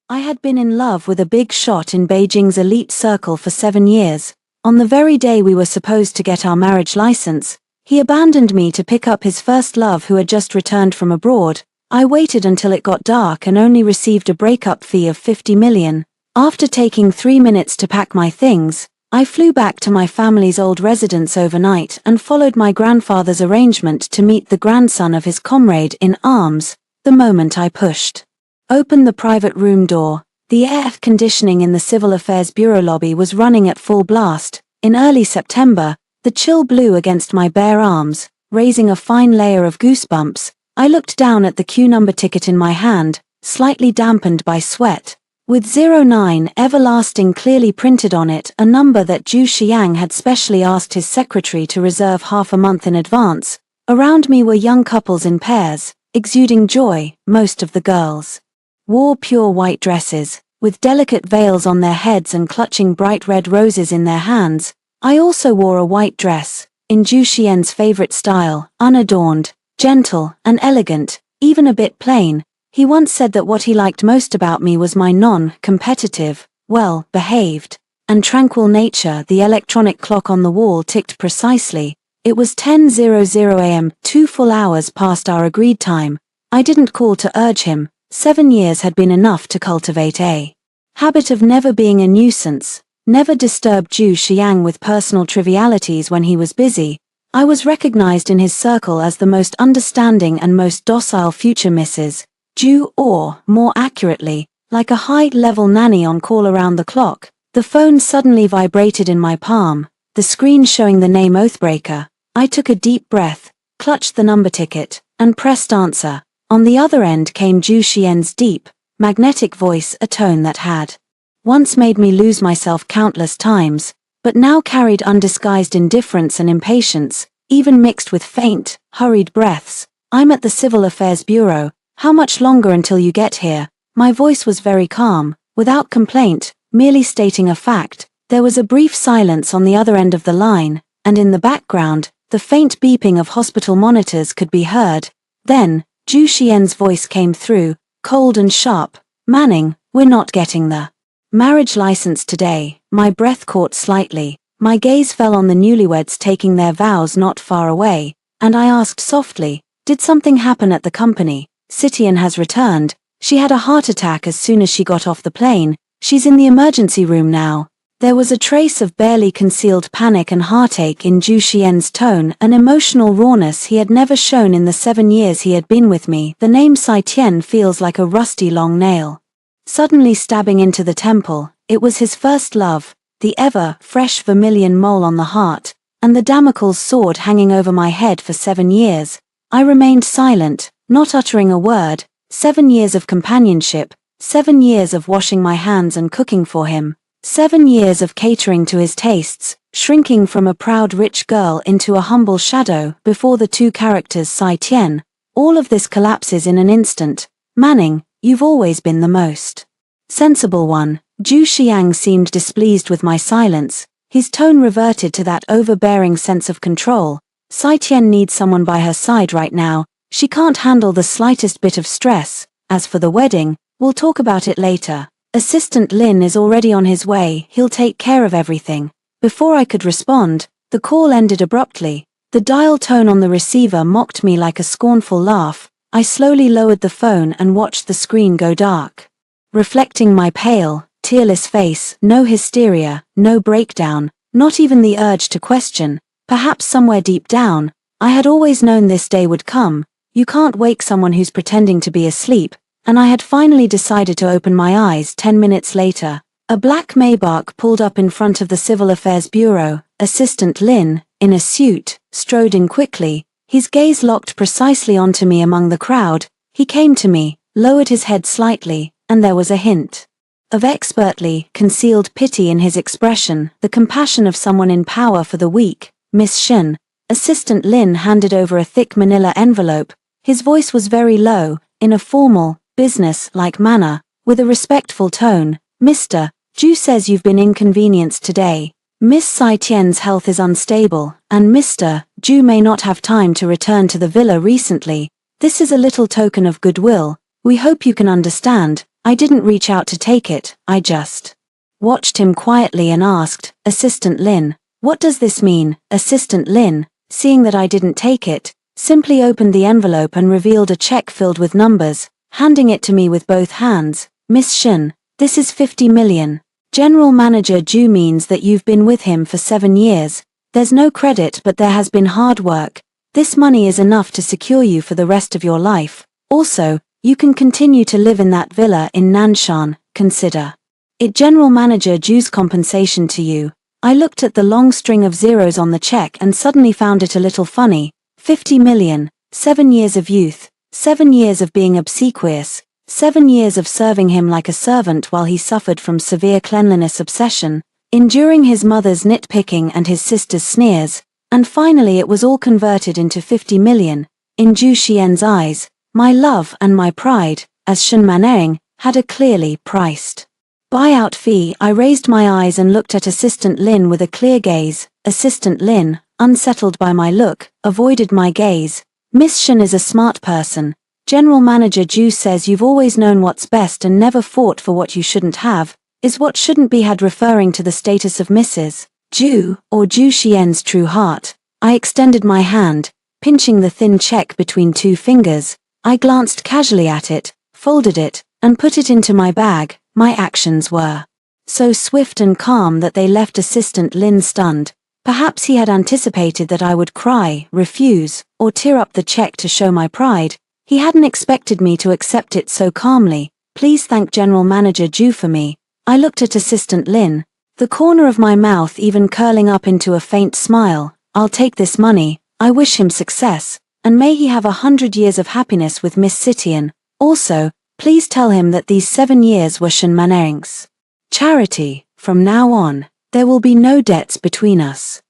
I had been in love with a big shot in Beijing's elite circle for 7 years. On the very day we were supposed to get our marriage license, he abandoned me to pick up his first love who had just returned from abroad. I waited until it got dark and only received a breakup fee of 50 million. After taking 3 minutes to pack my things, I flew back to my family's old residence overnight and followed my grandfather's arrangement to meet the grandson of his comrade in arms. The moment I pushed open the private room door, the air conditioning in the Civil Affairs Bureau lobby was running at full blast. In early September, the chill blew against my bare arms, raising a fine layer of goosebumps. I looked down at the queue number ticket in my hand, slightly dampened by sweat. With 09 everlasting clearly printed on it, a number that Zhu Xiang had specially asked his secretary to reserve half a month in advance. Around me were young couples in pairs, exuding joy. Most of the girls wore pure white dresses, with delicate veils on their heads and clutching bright red roses in their hands. I also wore a white dress, in Zhu Xian's favorite style, unadorned, gentle, and elegant, even a bit plain. He once said that what he liked most about me was my non-competitive, well-behaved, and tranquil nature. The electronic clock on the wall ticked precisely. It was 10:00 a.m., 2 full hours past our agreed time. I didn't call to urge him. 7 years had been enough to cultivate a habit of never being a nuisance, never disturb Zhu Xiang with personal trivialities when he was busy. I was recognized in his circle as the most understanding and most docile future Mrs. Zhu, or, more accurately, like a high-level nanny on call around the clock. The phone suddenly vibrated in my palm, the screen showing the name Oathbreaker. I took a deep breath, clutched the number ticket, and pressed answer. On the other end came Zhu Xian's deep, magnetic voice, a tone that had once made me lose myself countless times, but now carried undisguised indifference and impatience, even mixed with faint, hurried breaths. "I'm at the Civil Affairs Bureau. How much longer until you get here?" My voice was very calm, without complaint, merely stating a fact. There was a brief silence on the other end of the line, and in the background, the faint beeping of hospital monitors could be heard. Then, Zhu Xian's voice came through, cold and sharp. "Manning, we're not getting the marriage license today." My breath caught slightly. My gaze fell on the newlyweds taking their vows not far away, and I asked softly, "Did something happen at the company?" "Sitian has returned. She had a heart attack as soon as she got off the plane. She's in the emergency room now." There was a trace of barely concealed panic and heartache in Zhu Xian's tone, an emotional rawness he had never shown in the 7 years he had been with me. The name Sitian feels like a rusty long nail suddenly stabbing into the temple. It was his first love, the ever-fresh vermilion mole on the heart, and the Damocles sword hanging over my head for 7 years. I remained silent, not uttering a word. 7 years of companionship, 7 years of washing my hands and cooking for him. 7 years of catering to his tastes, shrinking from a proud rich girl into a humble shadow before the two characters Sai Tian. All of this collapses in an instant. "Manning, you've always been the most sensible one." Zhu Xiang seemed displeased with my silence. His tone reverted to that overbearing sense of control. "Sai Tian needs someone by her side right now. She can't handle the slightest bit of stress. As for the wedding, we'll talk about it later. Assistant Lin is already on his way. He'll take care of everything." Before I could respond, the call ended abruptly. The dial tone on the receiver mocked me like a scornful laugh. I slowly lowered the phone and watched the screen go dark, reflecting my pale, tearless face. No hysteria, no breakdown, not even the urge to question. Perhaps somewhere deep down, I had always known this day would come. You can't wake someone who's pretending to be asleep. And I had finally decided to open my eyes. 10 minutes later, a black Maybach pulled up in front of the Civil Affairs Bureau. Assistant Lin, in a suit, strode in quickly, his gaze locked precisely onto me among the crowd. He came to me, lowered his head slightly, and there was a hint of expertly concealed pity in his expression, the compassion of someone in power for the weak. "Miss Shen." Assistant Lin handed over a thick manila envelope. His voice was very low, in a formal, business-like manner, with a respectful tone. "Mr. Zhu says you've been inconvenienced today. Miss Sai Tian's health is unstable, and Mr. Zhu may not have time to return to the villa recently. This is a little token of goodwill. We hope you can understand." I didn't reach out to take it, I just watched him quietly and asked, "Assistant Lin, what does this mean?" Assistant Lin, seeing that I didn't take it, simply opened the envelope and revealed a check filled with numbers, handing it to me with both hands. "Miss Shin, this is 50 million. General Manager Ju means that you've been with him for 7 years. There's no credit, but there has been hard work. This money is enough to secure you for the rest of your life. Also, you can continue to live in that villa in Nanshan. Consider it General Manager Ju's compensation to you." I looked at the long string of zeros on the check and suddenly found it a little funny. 50 million, 7 years of youth, 7 years of being obsequious, 7 years of serving him like a servant while he suffered from severe cleanliness obsession, enduring his mother's nitpicking and his sister's sneers, and finally it was all converted into 50 million. In Ju Xian's eyes, my love and my pride, as Shen Maneng, had a clearly priced buyout fee. I raised my eyes and looked at Assistant Lin with a clear gaze. Assistant Lin, unsettled by my look, avoided my gaze. "Miss Shen is a smart person. General Manager Ju says you've always known what's best and never fought for what you shouldn't have, is what shouldn't be had," referring to the status of Mrs. Ju, or Ju Xian's true heart. I extended my hand, pinching the thin check between 2 fingers. I glanced casually at it, folded it, and put it into my bag. My actions were so swift and calm that they left Assistant Lin stunned. Perhaps he had anticipated that I would cry, refuse, or tear up the check to show my pride. He hadn't expected me to accept it so calmly. "Please thank General Manager Ju for me." I looked at Assistant Lin, the corner of my mouth even curling up into a faint smile. "I'll take this money. I wish him success, and may he have 100 years of happiness with Miss Sitian. Also, please tell him that these 7 years were Shen Maneng's charity. From now on, there will be no debts between us.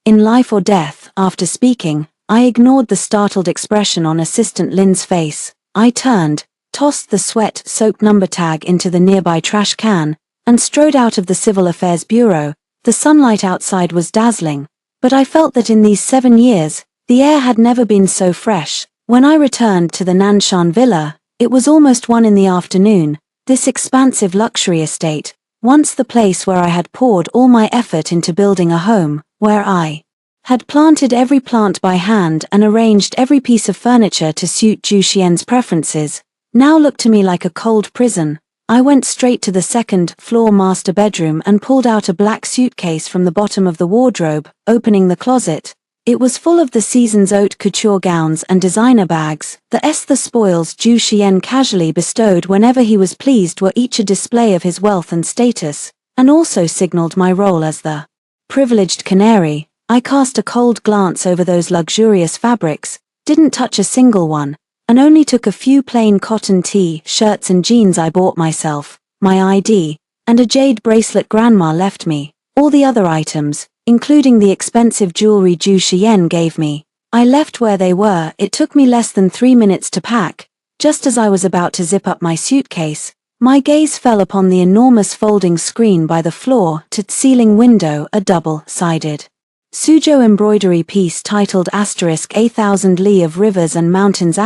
In life or death." After speaking, I ignored the startled expression on Assistant Lin's face. I turned, tossed the sweat-soaked number tag into the nearby trash can, and strode out of the Civil Affairs Bureau. The sunlight outside was dazzling, but I felt that in these 7 years, the air had never been so fresh. When I returned to the Nanshan Villa, it was almost 1 in the afternoon. This expansive luxury estate, once the place where I had poured all my effort into building a home, where I had planted every plant by hand and arranged every piece of furniture to suit Ju Xian's preferences, now looked to me like a cold prison. I went straight to the 2nd floor master bedroom and pulled out a black suitcase from the bottom of the wardrobe, opening the closet. It was full of the season's haute couture gowns and designer bags. The spoils Ju Xian casually bestowed whenever he was pleased were each a display of his wealth and status, and also signaled my role as the privileged canary. I cast a cold glance over those luxurious fabrics, didn't touch a single one, and only took a few plain cotton shirts and jeans I bought myself, my ID, and a jade bracelet Grandma left me. All the other items, including the expensive jewelry Ju Xian gave me, I left where they were. It took me less than 3 minutes to pack. Just as I was about to zip up my suitcase, my gaze fell upon the enormous folding screen by the floor-to-ceiling window, a double-sided Suzhou embroidery piece titled *A,000 Li of Rivers and Mountains*.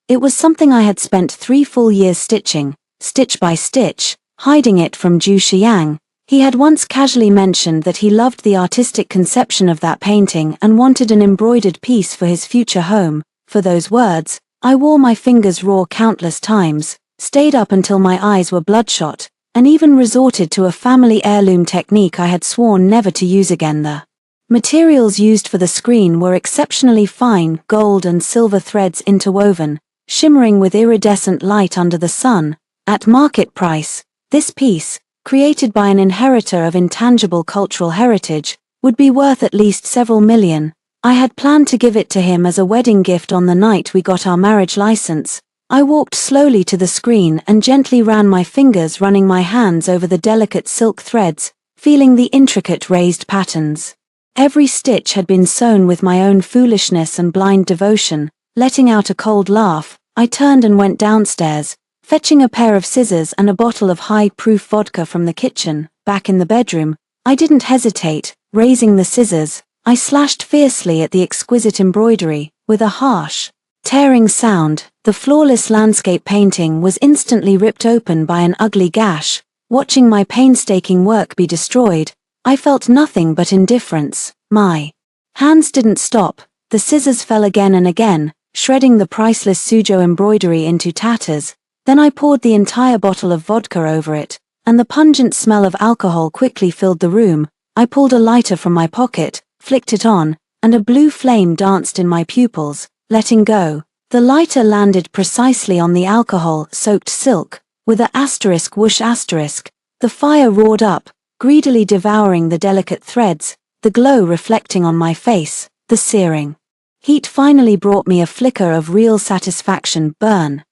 It was something I had spent 3 full years stitching, stitch by stitch, hiding it from Ju Xiang. He had once casually mentioned that he loved the artistic conception of that painting and wanted an embroidered piece for his future home. For those words, I wore my fingers raw countless times, stayed up until my eyes were bloodshot, and even resorted to a family heirloom technique I had sworn never to use again. The materials used for the screen were exceptionally fine gold and silver threads interwoven, shimmering with iridescent light under the sun. At market price, this piece, created by an inheritor of intangible cultural heritage, would be worth at least several million. I had planned to give it to him as a wedding gift on the night we got our marriage license. I walked slowly to the screen and gently ran my fingers, running my hands over the delicate silk threads, feeling the intricate raised patterns. Every stitch had been sewn with my own foolishness and blind devotion. Letting out a cold laugh, I turned and went downstairs, fetching a pair of scissors and a bottle of high-proof vodka from the kitchen. Back in the bedroom, I didn't hesitate. Raising the scissors, I slashed fiercely at the exquisite embroidery. With a harsh tearing sound, the flawless landscape painting was instantly ripped open by an ugly gash. Watching my painstaking work be destroyed, I felt nothing but indifference. My hands didn't stop, the scissors fell again and again, shredding the priceless Suzhou embroidery into tatters. Then I poured the entire bottle of vodka over it, and the pungent smell of alcohol quickly filled the room. I pulled a lighter from my pocket, flicked it on, and a blue flame danced in my pupils. Letting go, the lighter landed precisely on the alcohol-soaked silk. With a asterisk whoosh asterisk, the fire roared up, greedily devouring the delicate threads, the glow reflecting on my face. The searing heat finally brought me a flicker of real satisfaction. Burn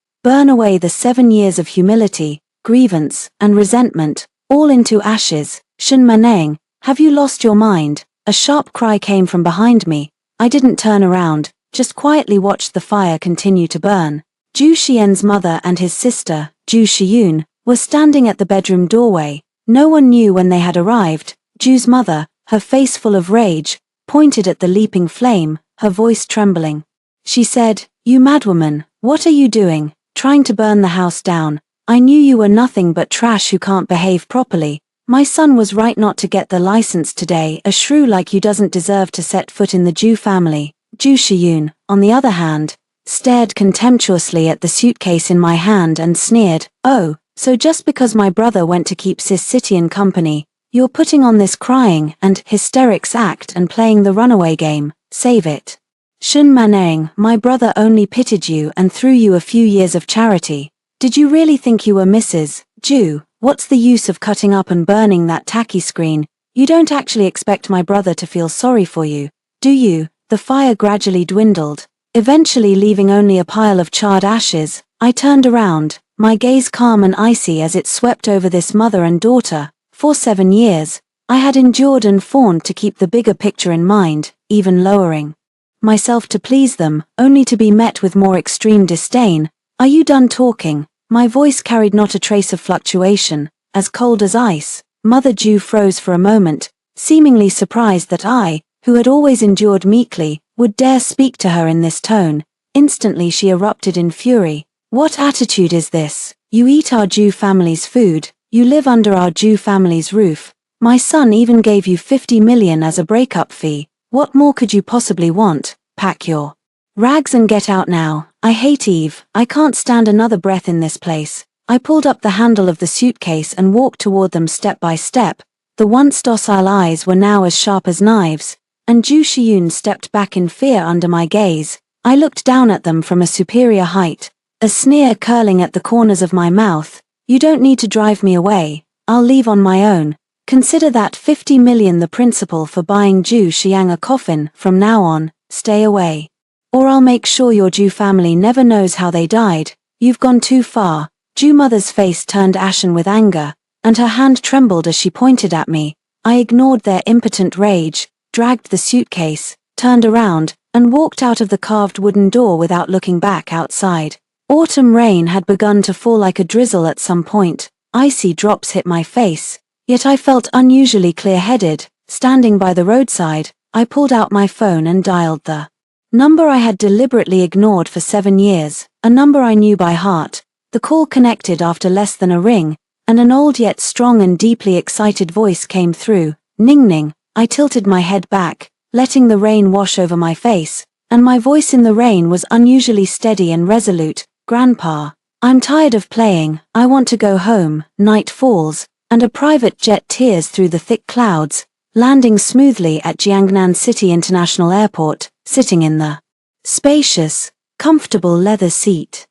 away the 7 years of humility, grievance, and resentment, all into ashes. Shen Maneng, have you lost your mind? A sharp cry came from behind me. I didn't turn around, just quietly watched the fire continue to burn. Zhu Xian's mother and his sister, Zhu Xiyun, were standing at the bedroom doorway. No one knew when they had arrived. Zhu's mother, her face full of rage, pointed at the leaping flame, her voice trembling. She said, "You madwoman, what are you doing, trying to burn the house down? I knew you were nothing but trash who can't behave properly. My son was right not to get the license today. A shrew like you doesn't deserve to set foot in the Zhu family." Zhu Xiyun, on the other hand, stared contemptuously at the suitcase in my hand and sneered, "Oh, so just because my brother went to keep Sis Sitian company, you're putting on this crying and hysterics act and playing the runaway game. Save it. Shen Maneng, my brother only pitied you and threw you a few years of charity. Did you really think you were Mrs. Zhu? What's the use of cutting up and burning that tacky screen? You don't actually expect my brother to feel sorry for you, do you?" The fire gradually dwindled, eventually leaving only a pile of charred ashes. I turned around, my gaze calm and icy as it swept over this mother and daughter. For 7 years, I had endured and fawned to keep the bigger picture in mind, even lowering myself to please them, only to be met with more extreme disdain. "Are you done talking?" My voice carried not a trace of fluctuation, as cold as ice. Mother Zhu froze for a moment, seemingly surprised that I, who had always endured meekly, would dare speak to her in this tone. Instantly she erupted in fury. "What attitude is this? You eat our Zhu family's food, you live under our Zhu family's roof. My son even gave you 50 million as a breakup fee. What more could you possibly want? Pack your rags and get out now. I hate Eve, I can't stand another breath in this place." I pulled up the handle of the suitcase and walked toward them step by step. The once docile eyes were now as sharp as knives, and Zhu Xiyun stepped back in fear under my gaze. I looked down at them from a superior height, a sneer curling at the corners of my mouth. "You don't need to drive me away, I'll leave on my own. Consider that 50 million the principal for buying Zhu Xiang a coffin. From now on, stay away. Or I'll make sure your Zhu family never knows how they died. You've gone too far." Zhu mother's face turned ashen with anger, and her hand trembled as she pointed at me. I ignored their impotent rage, dragged the suitcase, turned around, and walked out of the carved wooden door without looking back. Outside, autumn rain had begun to fall like a drizzle at some point. Icy drops hit my face, yet I felt unusually clear-headed. Standing by the roadside, I pulled out my phone and dialed the number I had deliberately ignored for 7 years, a number I knew by heart. The call connected after less than a ring, and an old yet strong and deeply excited voice came through. "Ning Ning." I tilted my head back, letting the rain wash over my face, and my voice in the rain was unusually steady and resolute. "Grandpa, I'm tired of playing, I want to go home." Night falls, and a private jet tears through the thick clouds, landing smoothly at Jiangnan City International Airport. Sitting in the spacious, comfortable leather seat,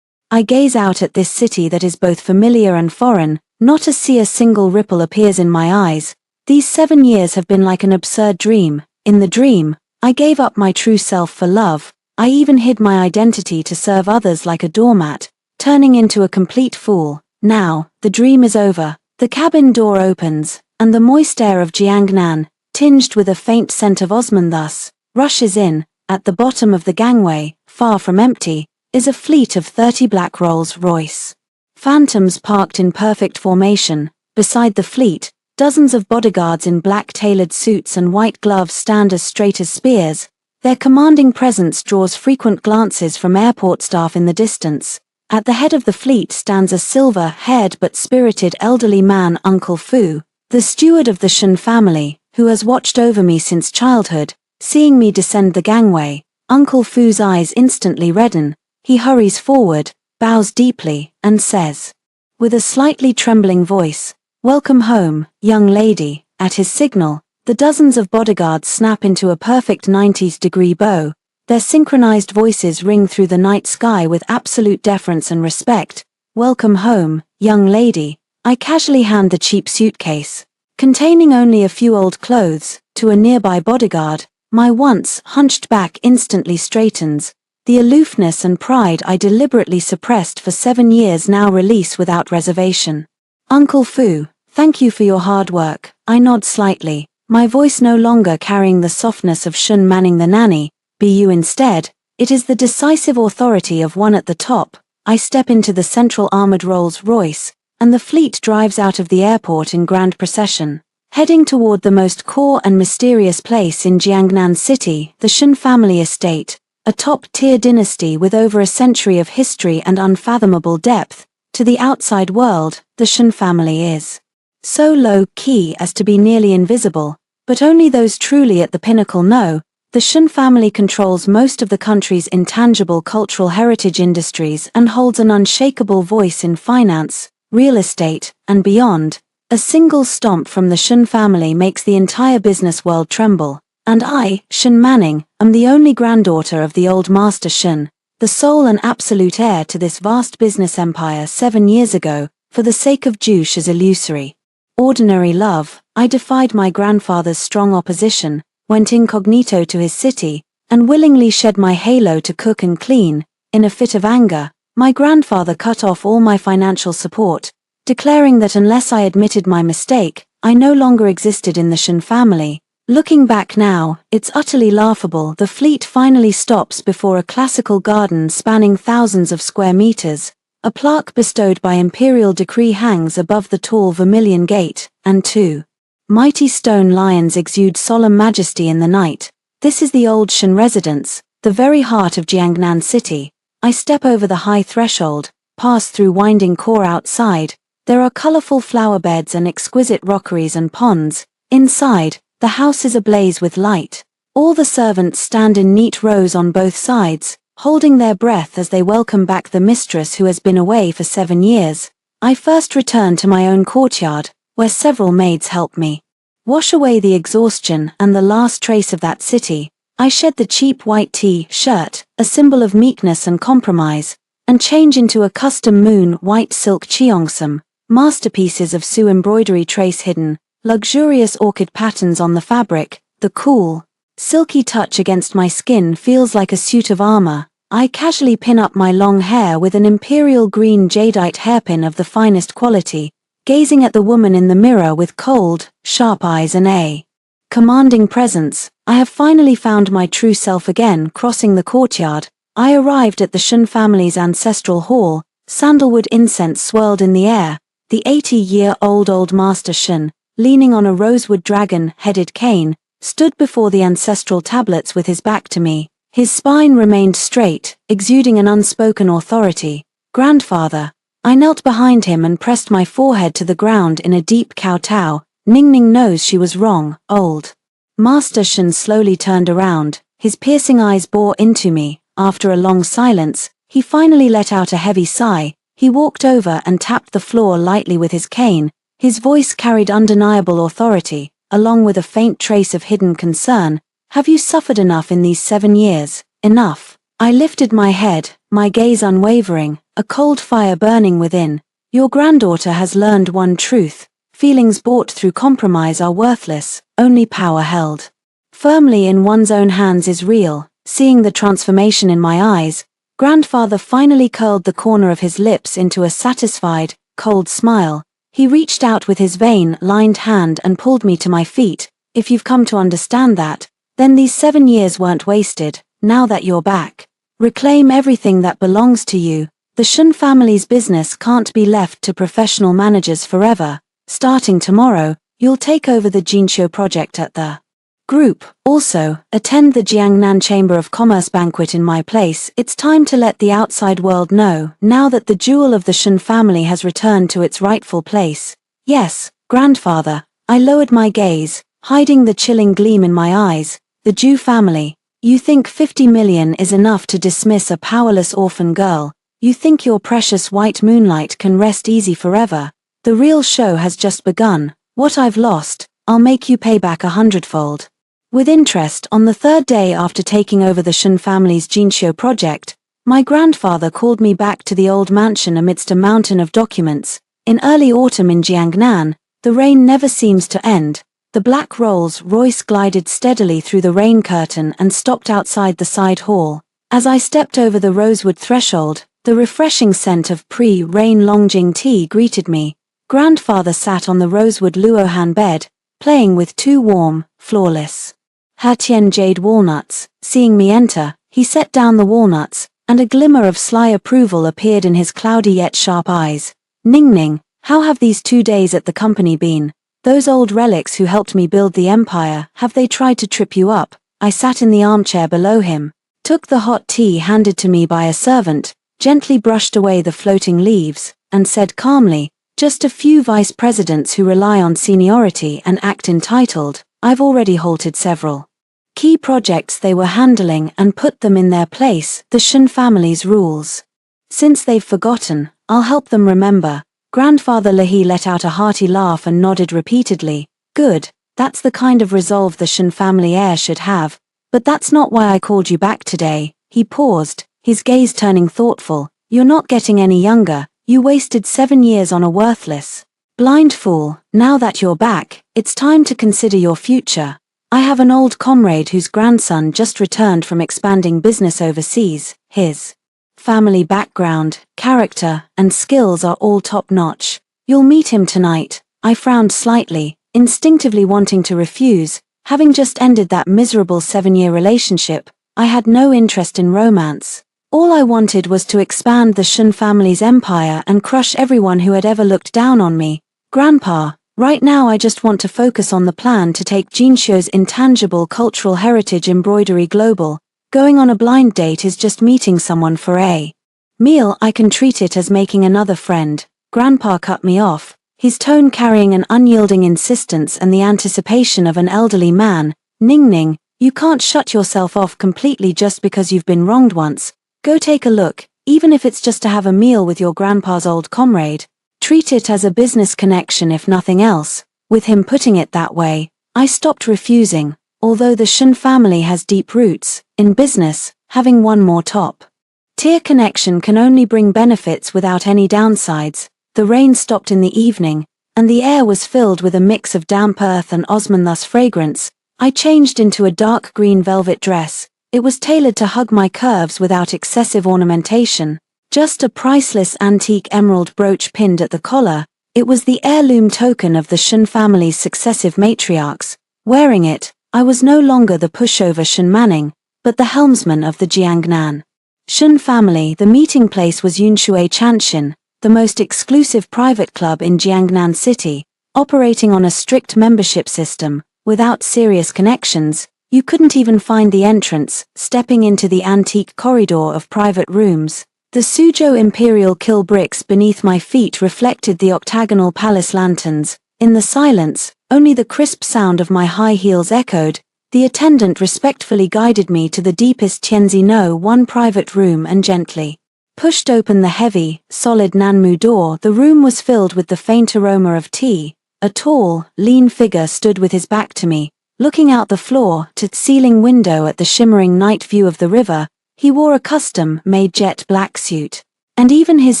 I gaze out at this city that is both familiar and foreign. Not to see a single ripple appears in my eyes. These 7 years have been like an absurd dream. In the dream, I gave up my true self for love. I even hid my identity to serve others like a doormat, turning into a complete fool. Now, the dream is over. The cabin door opens, and the moist air of Jiangnan, tinged with a faint scent of osmanthus, rushes in. At the bottom of the gangway, far from empty, is a fleet of 30 black Rolls-Royce Phantoms parked in perfect formation. Beside the fleet, dozens of bodyguards in black tailored suits and white gloves stand as straight as spears. Their commanding presence draws frequent glances from airport staff in the distance. At the head of the fleet stands a silver-haired but spirited elderly man, Uncle Fu, the steward of the Shen family, who has watched over me since childhood. Seeing me descend the gangway, Uncle Fu's eyes instantly redden. He hurries forward, bows deeply, and says, with a slightly trembling voice, "Welcome home, young lady." At his signal, the dozens of bodyguards snap into a perfect 90-degree bow. Their synchronized voices ring through the night sky with absolute deference and respect. "Welcome home, young lady." I casually hand the cheap suitcase, containing only a few old clothes, to a nearby bodyguard. My once hunched back instantly straightens. The aloofness and pride I deliberately suppressed for 7 years now release without reservation. "Uncle Fu, thank you for your hard work." I nod slightly, my voice no longer carrying the softness of Shun manning the nanny. "Be you instead." It is the decisive authority of one at the top. I step into the central armored Rolls-Royce, and the fleet drives out of the airport in grand procession, heading toward the most core and mysterious place in Jiangnan City, the Shen family estate, a top-tier dynasty with over a century of history and unfathomable depth. To the outside world, the Shen family is so low-key as to be nearly invisible, but only those truly at the pinnacle know. The Shen family controls most of the country's intangible cultural heritage industries and holds an unshakable voice in finance, real estate, and beyond. A single stomp from the Shen family makes the entire business world tremble. And I, Shen Manning, am the only granddaughter of the old master Shen, the sole and absolute heir to this vast business empire 7 years ago. For the sake of Jusha's illusory, ordinary love, I defied my grandfather's strong opposition, went incognito to his city, and willingly shed my halo to cook and clean. In a fit of anger, my grandfather cut off all my financial support, declaring that unless I admitted my mistake, I no longer existed in the Shen family. Looking back now, it's utterly laughable. The fleet finally stops before a classical garden spanning thousands of square meters. A plaque bestowed by imperial decree hangs above the tall vermilion gate, and 2 mighty stone lions exude solemn majesty in the night. This is the old Shen residence, the very heart of Jiangnan City. I step over the high threshold, pass through winding core outside. There are colorful flower beds and exquisite rockeries and ponds. Inside, the house is ablaze with light. All the servants stand in neat rows on both sides, holding their breath as they welcome back the mistress who has been away for 7 years. I first return to my own courtyard, where several maids help me wash away the exhaustion and the last trace of that city. I shed the cheap white T-shirt, a symbol of meekness and compromise, and change into a custom moon white silk cheongsam, masterpieces of Su embroidery trace hidden, luxurious orchid patterns on the fabric. The cool, silky touch against my skin feels like a suit of armor. I casually pin up my long hair with an imperial green jadeite hairpin of the finest quality, gazing at the woman in the mirror with cold, sharp eyes and a commanding presence. I have finally found my true self again. Crossing the courtyard, I arrived at the Shen family's ancestral hall. Sandalwood incense swirled in the air. The 80-year-old old master Shen, leaning on a rosewood dragon-headed cane, stood before the ancestral tablets with his back to me. His spine remained straight, exuding an unspoken authority. "Grandfather." I knelt behind him and pressed my forehead to the ground in a deep kowtow. Ning Ning knows she was wrong. Old Master Shen slowly turned around, his piercing eyes bore into me. After a long silence, he finally let out a heavy sigh. He walked over and tapped the floor lightly with his cane. His voice carried undeniable authority, along with a faint trace of hidden concern. "Have you suffered enough in these 7 years? Enough?" I lifted my head, my gaze unwavering, a cold fire burning within. "Your granddaughter has learned one truth. Feelings bought through compromise are worthless, only power held firmly in one's own hands is real." Seeing the transformation in my eyes, grandfather finally curled the corner of his lips into a satisfied, cold smile. He reached out with his vein-lined hand and pulled me to my feet. "If you've come to understand that, then these 7 years weren't wasted. Now that you're back, reclaim everything that belongs to you. The Shen family's business can't be left to professional managers forever. Starting tomorrow, you'll take over the Jinsho project at the Group, also, attend the Jiangnan Chamber of Commerce banquet in my place. It's time to let the outside world know, now that the jewel of the Shun family has returned to its rightful place. Yes, grandfather, I lowered my gaze, hiding the chilling gleam in my eyes. The Zhu family. You think 50 million is enough to dismiss a powerless orphan girl. You think your precious white moonlight can rest easy forever. The real show has just begun. What I've lost, I'll make you pay back 100-fold. With interest, on the third day after taking over the Shun family's Jinsho project, my grandfather called me back to the old mansion amidst a mountain of documents. In early autumn in Jiangnan, the rain never seems to end. The black Rolls-Royce glided steadily through the rain curtain and stopped outside the side hall. As I stepped over the rosewood threshold, the refreshing scent of pre-rain Longjing tea greeted me. Grandfather sat on the rosewood Luohan bed, playing with two warm, flawless Hatian jade walnuts. Seeing me enter, he set down the walnuts, and a glimmer of sly approval appeared in his cloudy yet sharp eyes. Ning, how have these 2 days at the company been? Those old relics who helped me build the empire, have they tried to trip you up? I sat in the armchair below him, took the hot tea handed to me by a servant, gently brushed away the floating leaves, and said calmly, just a few vice presidents who rely on seniority and act entitled. I've already halted several key projects they were handling and put them in their place, the Shun family's rules. Since they've forgotten, I'll help them remember. Grandfather Leahy let out a hearty laugh and nodded repeatedly. Good, that's the kind of resolve the Shun family heir should have. But that's not why I called you back today. He paused, his gaze turning thoughtful. You're not getting any younger. You wasted 7 years on a worthless, blind fool. Now that you're back, it's time to consider your future. I have an old comrade whose grandson just returned from expanding business overseas. His family background, character, and skills are all top-notch. You'll meet him tonight. I frowned slightly, instinctively wanting to refuse. Having just ended that miserable 7-year relationship, I had no interest in romance. All I wanted was to expand the Shun family's empire and crush everyone who had ever looked down on me. Grandpa, right now I just want to focus on the plan to take Jinsho's intangible cultural heritage embroidery global. Going on a blind date is just meeting someone for a meal. I can treat it as making another friend. Grandpa cut me off, his tone carrying an unyielding insistence and the anticipation of an elderly man. Ning, you can't shut yourself off completely just because you've been wronged once. Go take a look, even if it's just to have a meal with your grandpa's old comrade. Treat it as a business connection if nothing else. With him putting it that way, I stopped refusing. Although the Shun family has deep roots in business, having one more top-tier connection can only bring benefits without any downsides. The rain stopped in the evening, and the air was filled with a mix of damp earth and osmanthus fragrance. I changed into a dark green velvet dress. It was tailored to hug my curves without excessive ornamentation. Just a priceless antique emerald brooch pinned at the collar. It was the heirloom token of the Shun family's successive matriarchs. Wearing it, I was no longer the pushover Shun Manning, but the helmsman of the Jiangnan Shun family. The meeting place was Yunshui Chanshin, the most exclusive private club in Jiangnan City, operating on a strict membership system. Without serious connections, you couldn't even find the entrance. Stepping into the antique corridor of private rooms, the Suzhou Imperial kill bricks beneath my feet reflected the octagonal palace lanterns. In the silence, only the crisp sound of my high heels echoed. The attendant respectfully guided me to the deepest Tianzi no 1 private room and gently pushed open the heavy, solid Nanmu door. The room was filled with the faint aroma of tea. A tall, lean figure stood with his back to me, looking out the floor-to-ceiling window at the shimmering night view of the river. He wore a custom-made jet black suit, and even his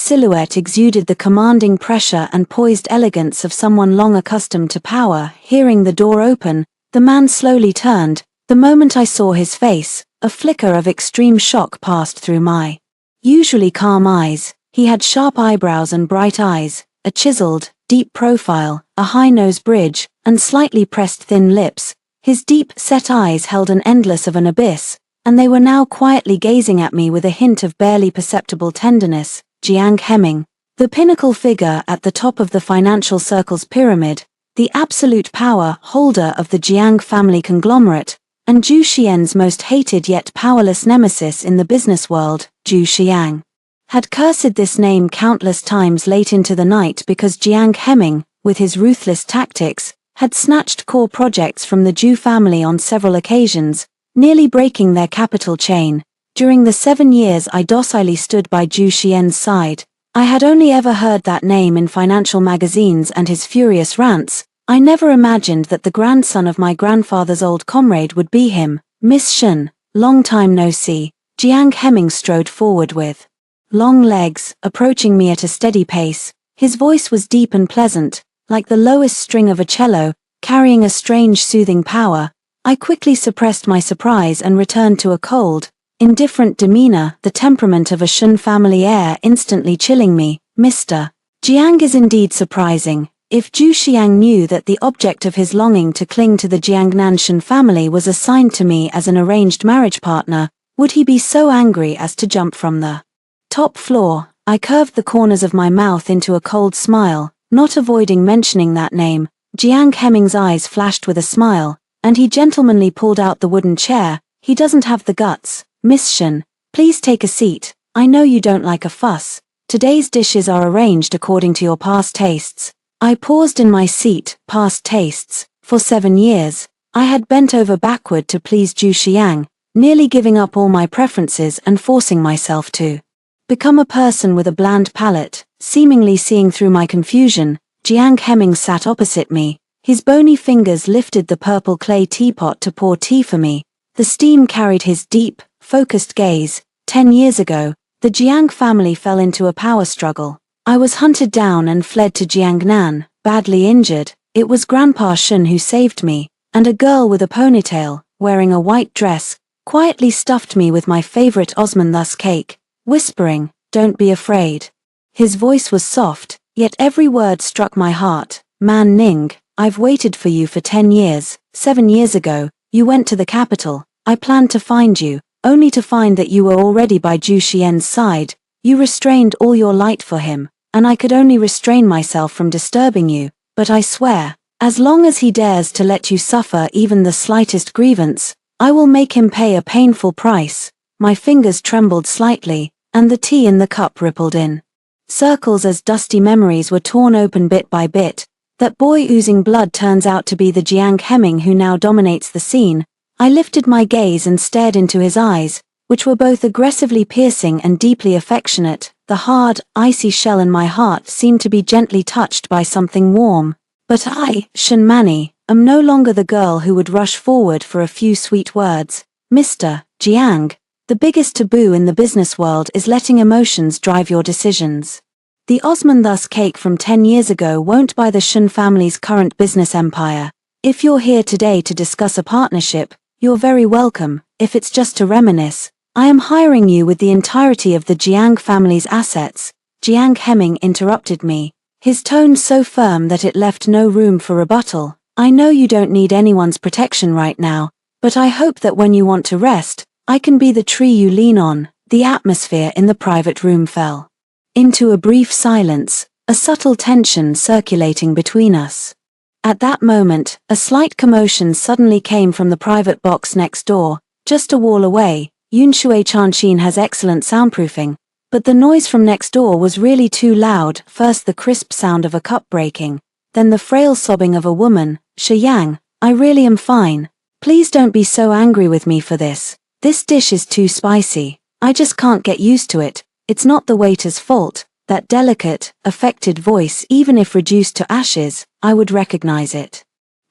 silhouette exuded the commanding pressure and poised elegance of someone long accustomed to power. Hearing the door open, the man slowly turned. The moment I saw his face, a flicker of extreme shock passed through my usually calm eyes. He had sharp eyebrows and bright eyes, a chiseled, deep profile, a high nose bridge, and slightly pressed thin lips. His deep-set eyes held an endless of an abyss, and they were now quietly gazing at me with a hint of barely perceptible tenderness. Jiang Hemming, the pinnacle figure at the top of the financial circle's pyramid, the absolute power holder of the Jiang family conglomerate, and Zhu Xian's most hated yet powerless nemesis in the business world, Zhu Xiang. Had cursed this name countless times late into the night because Jiang Hemming, with his ruthless tactics, had snatched core projects from the Zhu family on several occasions, nearly breaking their capital chain. During the 7 years I docilely stood by Zhu Xian's side, I had only ever heard that name in financial magazines and his furious rants. I never imagined that the grandson of my grandfather's old comrade would be him. Miss Shen, long time no see, Jiang Hemming strode forward with long legs, approaching me at a steady pace. His voice was deep and pleasant, like the lowest string of a cello, carrying a strange soothing power. I quickly suppressed my surprise and returned to a cold, indifferent demeanor, the temperament of a Shun family heir instantly chilling me. Mr. Jiang is indeed surprising. If Zhu Xiang knew that the object of his longing to cling to the Jiangnan Shun family was assigned to me as an arranged marriage partner, would he be so angry as to jump from the top floor? I curved the corners of my mouth into a cold smile, not avoiding mentioning that name. Jiang Hemming's eyes flashed with a smile, and he gentlemanly pulled out the wooden chair. He doesn't have the guts. Miss Shen, please take a seat. I know you don't like a fuss. Today's dishes are arranged according to your past tastes. I paused in my seat. Past tastes. For 7 years, I had bent over backward to please Zhu Xiang, nearly giving up all my preferences and forcing myself to become a person with a bland palate. Seemingly seeing through my confusion, Jiang Hemming sat opposite me. His bony fingers lifted the purple clay teapot to pour tea for me. The steam carried his deep, focused gaze. 10 years ago, the Jiang family fell into a power struggle. I was hunted down and fled to Jiangnan, badly injured. It was Grandpa Shun who saved me, and a girl with a ponytail, wearing a white dress, quietly stuffed me with my favorite Osmanthus cake, whispering, "Don't be afraid." His voice was soft, yet every word struck my heart. "Man Ning, I've waited for you for 10 years. 7 years ago, you went to the capital. I planned to find you, only to find that you were already by Zhu Xian's side. You restrained all your light for him, and I could only restrain myself from disturbing you. But I swear, as long as he dares to let you suffer even the slightest grievance, I will make him pay a painful price." My fingers trembled slightly, and the tea in the cup rippled in circles as dusty memories were torn open bit by bit. That boy oozing blood turns out to be the Jiang Hemming who now dominates the scene. I lifted my gaze and stared into his eyes, which were both aggressively piercing and deeply affectionate. The hard, icy shell in my heart seemed to be gently touched by something warm. But I, Shen Mani, am no longer the girl who would rush forward for a few sweet words. Mr. Jiang, the biggest taboo in the business world is letting emotions drive your decisions. The Osmanthus cake from 10 years ago won't buy the Shun family's current business empire. If you're here today to discuss a partnership, you're very welcome. If it's just to reminisce, I am hiring you with the entirety of the Jiang family's assets. Jiang Hemming interrupted me, his tone so firm that it left no room for rebuttal. I know you don't need anyone's protection right now, but I hope that when you want to rest, I can be the tree you lean on. The atmosphere in the private room fell into a brief silence, a subtle tension circulating between us. At that moment, a slight commotion suddenly came from the private box next door, just a wall away. Yunshui Chanshin has excellent soundproofing, but the noise from next door was really too loud. First the crisp sound of a cup breaking, then the frail sobbing of a woman. "Shi Yang, I really am fine. Please don't be so angry with me for this. This dish is too spicy. I just can't get used to it. It's not the waiter's fault." That delicate, affected voice, even if reduced to ashes, I would recognize it.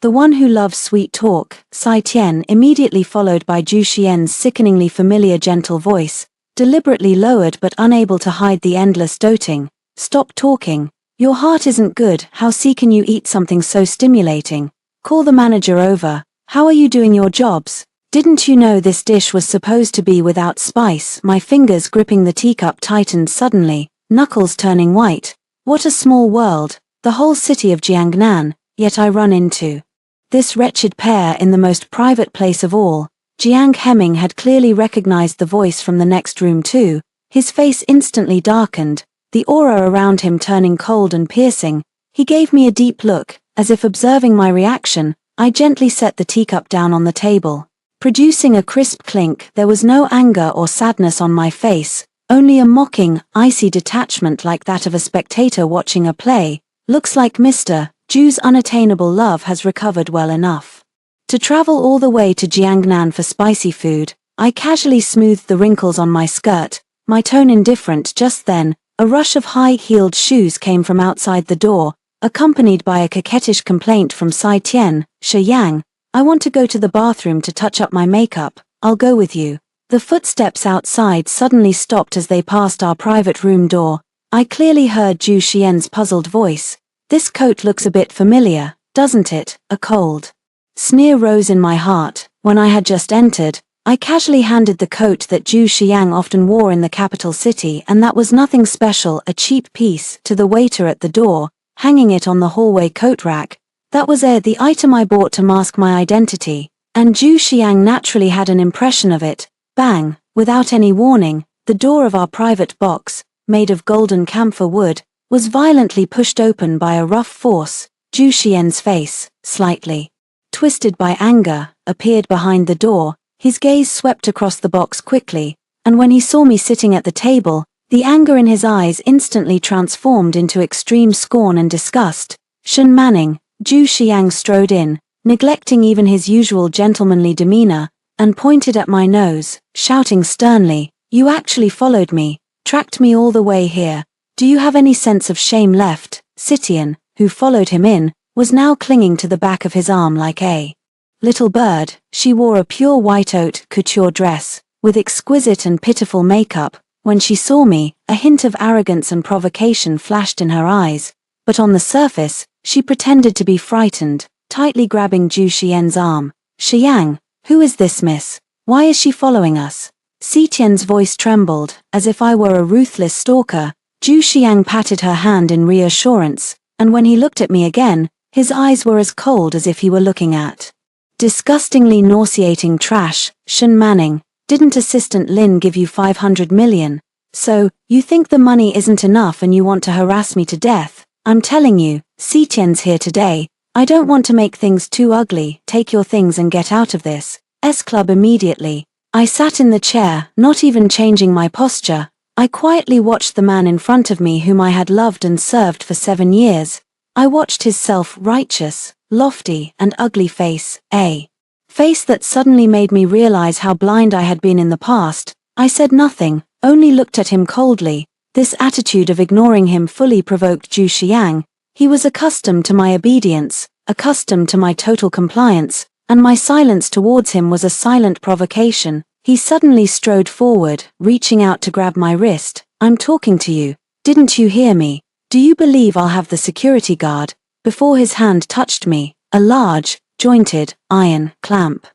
The one who loves sweet talk, Sai Tian, immediately followed by Zhu Xian's sickeningly familiar gentle voice, deliberately lowered but unable to hide the endless doting. "Stop talking. Your heart isn't good. How can you eat something so stimulating? Call the manager over. How are you doing your jobs? Didn't you know this dish was supposed to be without spice?" My fingers gripping the teacup tightened suddenly, knuckles turning white. What a small world, the whole city of Jiangnan, yet I run into this wretched pair in the most private place of all. Jiang Hemming had clearly recognized the voice from the next room too. His face instantly darkened, the aura around him turning cold and piercing. He gave me a deep look, As if observing my reaction, I gently set the teacup down on the table. Producing a crisp clink, there was no anger or sadness on my face, only a mocking, icy detachment like that of a spectator watching a play. Looks like Mr. Ju's unattainable love has recovered well enough to travel all the way to Jiangnan for spicy food. I casually smoothed the wrinkles on my skirt, my tone indifferent. Just then, a rush of high-heeled shoes came from outside the door, accompanied by a coquettish complaint from Sai Tian. "Shi Yang, I want to go to the bathroom to touch up my makeup, I'll go with you." The footsteps outside suddenly stopped as they passed our private room door. I clearly heard Zhu Xian's puzzled voice. "This coat looks a bit familiar, doesn't it?" A cold sneer rose in my heart. When I had just entered, I casually handed the coat that Zhu Xiang often wore in the capital city, and that was nothing special, a cheap piece, to the waiter at the door, hanging it on the hallway coat rack. That was the item I bought to mask my identity, and Zhu Xiang naturally had an impression of it. Bang! Without any warning, the door of our private box, made of golden camphor wood, was violently pushed open by a rough force. Zhu Xian's face, slightly twisted by anger, appeared behind the door. His gaze swept across the box quickly, and when he saw me sitting at the table, the anger in his eyes instantly transformed into extreme scorn and disgust. "Shen Manning," Zhu Xiang strode in, neglecting even his usual gentlemanly demeanor, and pointed at my nose, shouting sternly, "You actually followed me, tracked me all the way here. Do you have any sense of shame left?" Sitian, who followed him in, was now clinging to the back of his arm like a little bird. She wore a pure white haute couture dress, with exquisite and pitiful makeup. When she saw me, a hint of arrogance and provocation flashed in her eyes, but on the surface, she pretended to be frightened, tightly grabbing Zhu Xian's arm. "Xiang, who is this miss? Why is she following us?" Sitian's voice trembled, as if I were a ruthless stalker. Zhu Xiang patted her hand in reassurance, and when he looked at me again, his eyes were as cold as if he were looking at disgustingly nauseating trash. "Shen Manning, didn't Assistant Lin give you 500 million? So, you think the money isn't enough and you want to harass me to death? I'm telling you, Sitian's here today. I don't want to make things too ugly. Take your things and get out of this club immediately." I sat in the chair, not even changing my posture. I quietly watched the man in front of me whom I had loved and served for 7 years. I watched his self-righteous, lofty, and ugly face, a face that suddenly made me realize how blind I had been in the past. I said nothing, only looked at him coldly. This attitude of ignoring him fully provoked Zhu Xiang. He was accustomed to my obedience, accustomed to my total compliance, and my silence towards him was a silent provocation. He suddenly strode forward, reaching out to grab my wrist. "I'm talking to you. Didn't you hear me? Do you believe I'll have the security guard?" Before his hand touched me, a large, jointed, iron clamp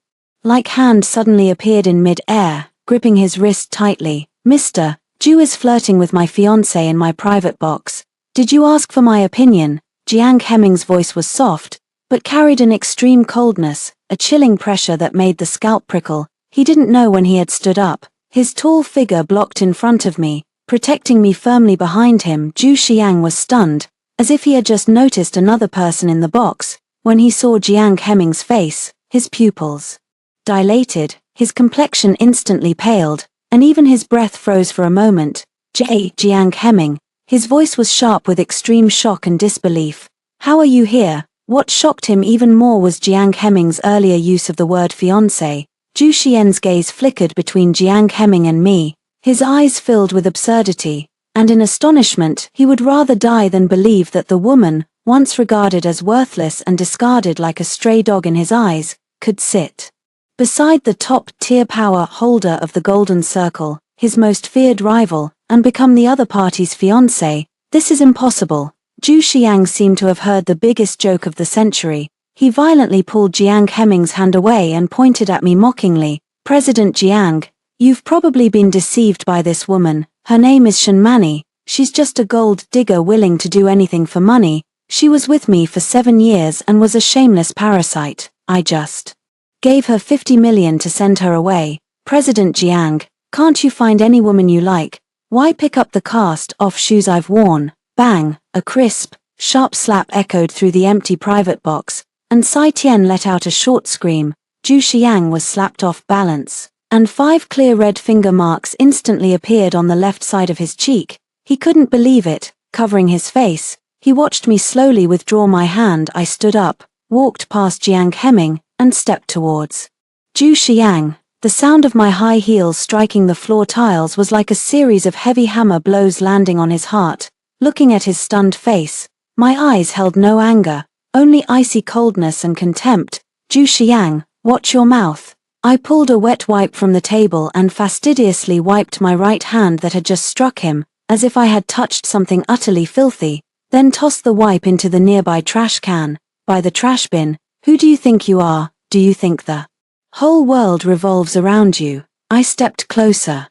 like hand suddenly appeared in mid-air, gripping his wrist tightly. "Mr. Zhu is flirting with my fiancé in my private box. Did you ask for my opinion?" Jiang Hemming's voice was soft, but carried an extreme coldness, a chilling pressure that made the scalp prickle. He didn't know when he had stood up. His tall figure blocked in front of me, protecting me firmly behind him. Zhu Xiang was stunned, as if he had just noticed another person in the box. When he saw Jiang Hemming's face, his pupils dilated, his complexion instantly paled, and even his breath froze for a moment. Jiang Hemming." His voice was sharp with extreme shock and disbelief. "How are you here?" What shocked him even more was Jiang Hemming's earlier use of the word fiancé. Zhu Xian's gaze flickered between Jiang Hemming and me, his eyes filled with absurdity, and in astonishment he would rather die than believe that the woman, once regarded as worthless and discarded like a stray dog in his eyes, could sit beside the top-tier power holder of the Golden Circle, his most feared rival, and become the other party's fiancé. "This is impossible." Zhu Xiang seemed to have heard the biggest joke of the century. He violently pulled Jiang Hemming's hand away and pointed at me mockingly. "President Jiang, you've probably been deceived by this woman. Her name is Shen Manning. She's just a gold digger willing to do anything for money. She was with me for 7 years and was a shameless parasite. I just gave her 50 million to send her away. President Jiang, can't you find any woman you like? Why pick up the cast-off shoes I've worn?" Bang! A crisp, Sharp slap echoed through the empty private box, and Sai Tian let out a short scream. Zhu Xiang was slapped off balance, and 5 clear red finger marks instantly appeared on the left side of his cheek. He couldn't believe it. Covering his face, he watched me slowly withdraw my hand. I stood up, walked past Jiang Hemming, and stepped towards Zhu Xiang. The sound of my high heels striking the floor tiles was like a series of heavy hammer blows landing on his heart. Looking at his stunned face, my eyes held no anger, only icy coldness and contempt. Zhu Xiang, watch your mouth. I pulled a wet wipe from the table and fastidiously wiped my right hand that had just struck him, as if I had touched something utterly filthy, then tossed the wipe into the nearby trash can. By the trash bin. Who do you think you are? Do you think the whole world revolves around you? I stepped closer.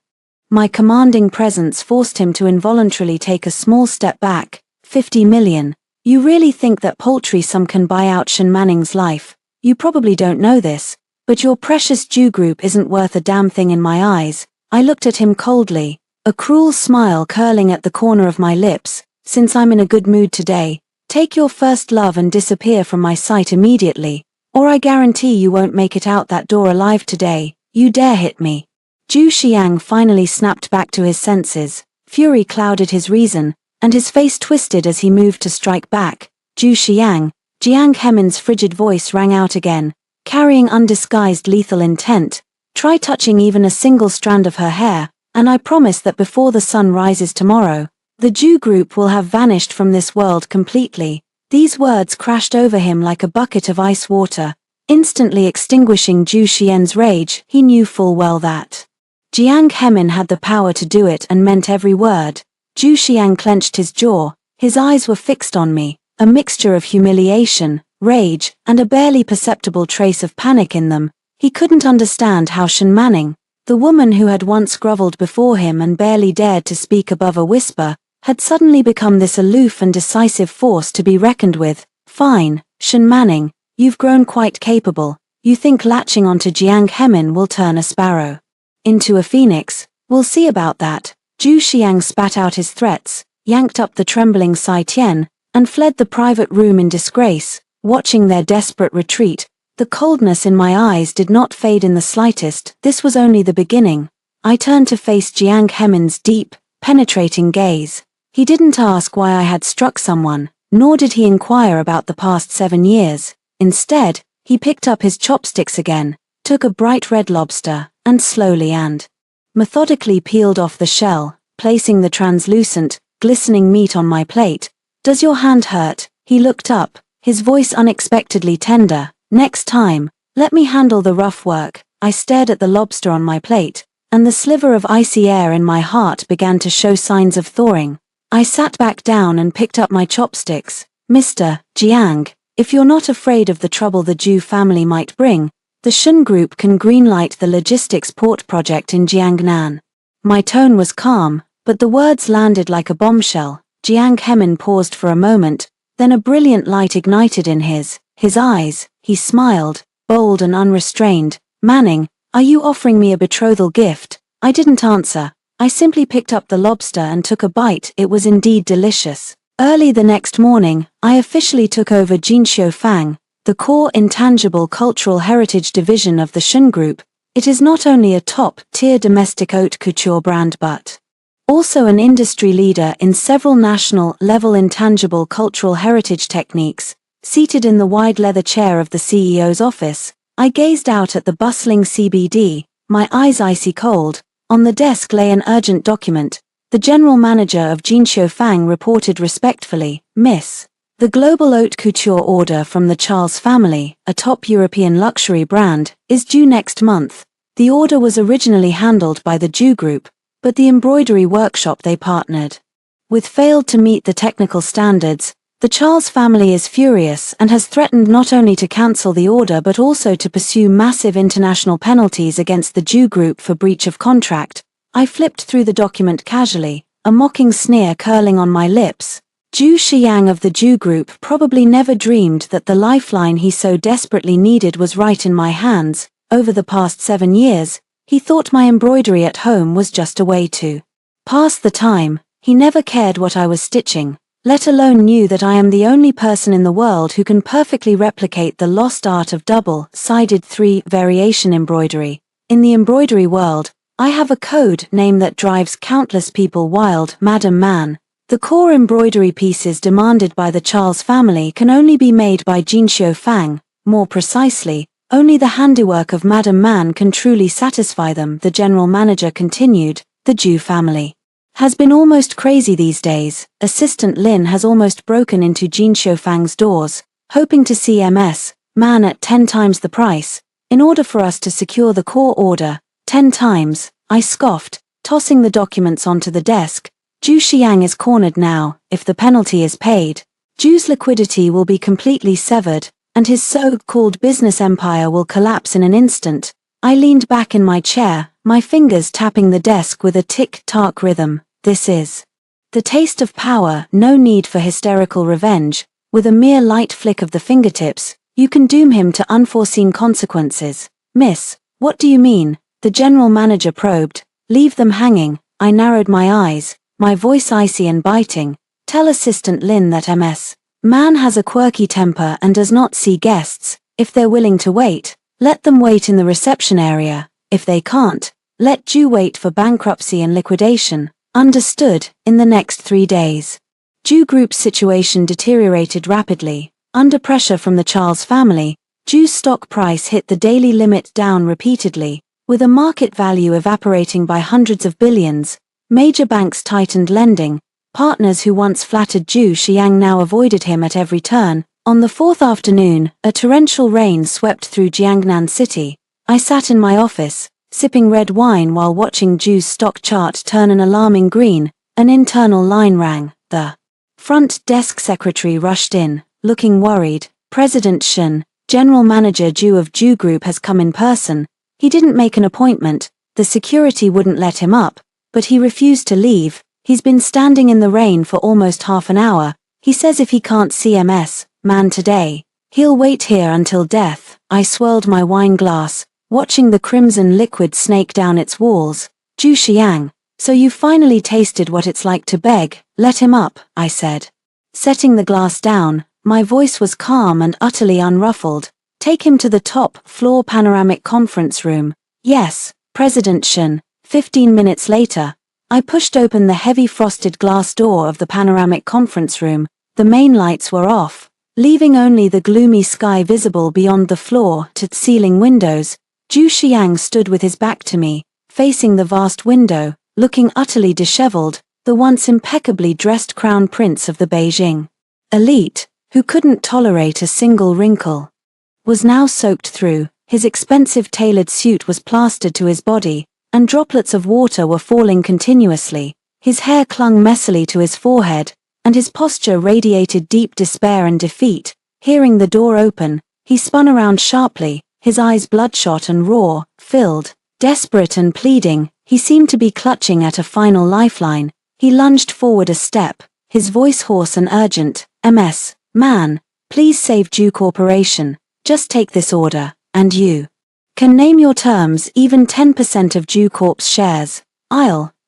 My commanding presence forced him to involuntarily take a small step back. 50 million. You really think that paltry sum can buy out Shen Manning's life? You probably don't know this, but your precious Jew group isn't worth a damn thing in my eyes. I looked at him coldly, a cruel smile curling at the corner of my lips. Since I'm in a good mood today, take your first love and disappear from my sight immediately, or I guarantee you won't make it out that door alive today. You dare hit me. Zhu Xiang finally snapped back to his senses. Fury clouded his reason, and his face twisted as he moved to strike back. Zhu Xiang, Jiang Hemin's frigid voice rang out again, carrying undisguised lethal intent. Try touching even a single strand of her hair, and I promise that before the sun rises tomorrow, the Jew group will have vanished from this world completely. These words crashed over him like a bucket of ice water, instantly extinguishing Zhu Xian's rage. He knew full well that Jiang Hemin had the power to do it and meant every word. Zhu Xiang clenched his jaw, his eyes were fixed on me, a mixture of humiliation, rage, and a barely perceptible trace of panic in them. He couldn't understand how Shen Manning, the woman who had once grovelled before him and barely dared to speak above a whisper, had suddenly become this aloof and decisive force to be reckoned with. Fine, Shen Manning, you've grown quite capable. You think latching onto Jiang Hemin will turn a sparrow into a phoenix? We'll see about that. Zhu Xiang spat out his threats, yanked up the trembling Sai Tian, and fled the private room in disgrace. Watching their desperate retreat, the coldness in my eyes did not fade in the slightest. This was only the beginning. I turned to face Jiang Hemin's deep, penetrating gaze. He didn't ask why I had struck someone, nor did he inquire about the past 7 years. Instead, he picked up his chopsticks again, took a bright red lobster, and slowly and methodically peeled off the shell, placing the translucent, glistening meat on my plate. Does your hand hurt? He looked up, his voice unexpectedly tender. Next time, let me handle the rough work. I stared at the lobster on my plate, and the sliver of icy air in my heart began to show signs of thawing. I sat back down and picked up my chopsticks. Mr. Jiang, if you're not afraid of the trouble the Zhu family might bring, the Shen Group can greenlight the logistics port project in Jiangnan. My tone was calm, but the words landed like a bombshell. Jiang Hemin paused for a moment, then a brilliant light ignited in his eyes. He smiled, bold and unrestrained. Manning, are you offering me a betrothal gift? I didn't answer. I simply picked up the lobster and took a bite. It was indeed delicious. Early the next morning, I officially took over Jinxiu Fang, the core intangible cultural heritage division of the Shen Group. It is not only a top-tier domestic haute couture brand but also an industry leader in several national-level intangible cultural heritage techniques. Seated in the wide leather chair of the CEO's office, I gazed out at the bustling CBD, my eyes icy cold. On the desk lay an urgent document. The general manager of Jinxiu Fang reported respectfully, Miss, the global haute couture order from the Charles family, a top European luxury brand, is due next month. The order was originally handled by the Jew Group, but the embroidery workshop they partnered with failed to meet the technical standards. The Charles family is furious and has threatened not only to cancel the order but also to pursue massive international penalties against the Jew Group for breach of contract. I flipped through the document casually, a mocking sneer curling on my lips. Zhu Xiang of the Jew Group probably never dreamed that the lifeline he so desperately needed was right in my hands. Over the past 7 years, he thought my embroidery at home was just a way to pass the time. He never cared what I was stitching. let alone knew that I am the only person in the world who can perfectly replicate the lost art of double-sided three-variation embroidery. In the embroidery world, I have a code name that drives countless people wild, Madam Man. The core embroidery pieces demanded by the Charles family can only be made by Jinxiu Fang. More precisely, only the handiwork of Madam Man can truly satisfy them, the general manager continued. The Zhu family has been almost crazy these days. Assistant Lin has almost broken into Jinxiu Fang's doors, hoping to see Man at 10 times the price, in order for us to secure the core order. 10 times, I scoffed, tossing the documents onto the desk. Zhu Xiang is cornered now. If the penalty is paid, Zhu's liquidity will be completely severed, and his so-called business empire will collapse in an instant. I leaned back in my chair, my fingers tapping the desk with a tick-tock rhythm. This is the taste of power, no need for hysterical revenge. With a mere light flick of the fingertips, you can doom him to unforeseen consequences. Miss, what do you mean? The general manager probed. Leave them hanging. I narrowed my eyes, my voice icy and biting. Tell Assistant Lin that Man has a quirky temper and does not see guests. If they're willing to wait, let them wait in the reception area. If they can't, let Zhu wait for bankruptcy and liquidation. Understood. In the next 3 days, Zhu Group's situation deteriorated rapidly. Under pressure from the Charles family, Zhu's stock price hit the daily limit down repeatedly, with a market value evaporating by hundreds of billions. Major banks tightened lending. Partners who once flattered Zhu Xiang now avoided him at every turn. On the fourth afternoon, a torrential rain swept through Jiangnan City. I sat in my office, sipping red wine while watching Zhu's stock chart turn an alarming green. An internal line rang. The front desk secretary rushed in, looking worried. President Shen, General Manager Zhu of Zhu Group has come in person. He didn't make an appointment, the security wouldn't let him up, but he refused to leave. He's been standing in the rain for almost half an hour. He says if he can't see Man today, he'll wait here until death. I swirled my wine glass, watching the crimson liquid snake down its walls. Zhu Xiang, so you finally tasted what it's like to beg. Let him up, I said. Setting the glass down, my voice was calm and utterly unruffled. Take him to the top floor panoramic conference room. Yes, President Shen. 15 minutes later, I pushed open the heavy frosted glass door of the panoramic conference room. The main lights were off, leaving only the gloomy sky visible beyond the floor-to-ceiling windows. Zhu Xiang stood with his back to me, facing the vast window, looking utterly disheveled, the once impeccably dressed crown prince of the Beijing elite, who couldn't tolerate a single wrinkle, was now soaked through. His expensive tailored suit was plastered to his body, and droplets of water were falling continuously. His hair clung messily to his forehead, and his posture radiated deep despair and defeat. Hearing the door open, he spun around sharply, his eyes bloodshot and raw, filled, desperate and pleading. He seemed to be clutching at a final lifeline. He lunged forward a step, his voice hoarse and urgent. Man, please save Zhu Corporation. Just take this order, and you can name your terms, even 10% of Zhu Corp's shares.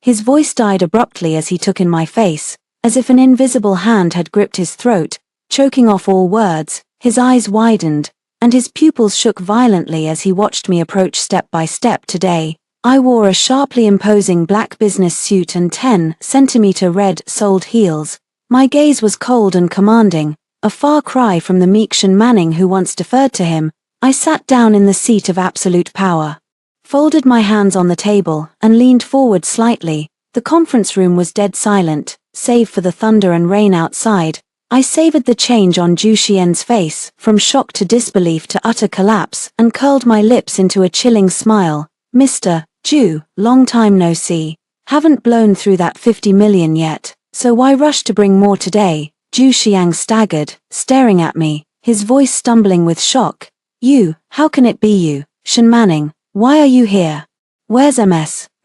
His voice died abruptly as he took in my face, as if an invisible hand had gripped his throat, choking off all words. His eyes widened, and his pupils shook violently as he watched me approach step by step. Today, I wore a sharply imposing black business suit and 10-centimeter red-soled heels. My gaze was cold and commanding, a far cry from the meek Shen Manning who once deferred to him. I sat down in the seat of absolute power, folded my hands on the table, and leaned forward slightly. The conference room was dead silent, save for the thunder and rain outside. I savored the change on Zhu Xian's face, from shock to disbelief to utter collapse, and curled my lips into a chilling smile. Mr. Zhu, long time no see. Haven't blown through that 50 million yet, so why rush to bring more today? Zhu Xiang staggered, staring at me, his voice stumbling with shock. You, how can it be you, Shen Manning? Why are you here? Where's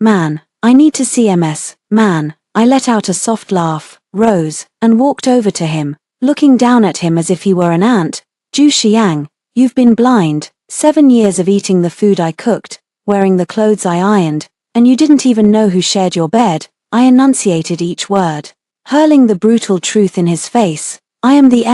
Man? I need to see Man. I let out a soft laugh, rose, and walked over to him, looking down at him as if he were an ant. Zhu Xiang, you've been blind, 7 years of eating the food I cooked, wearing the clothes I ironed, and you didn't even know who shared your bed. I enunciated each word. hurling the brutal truth in his face. I am the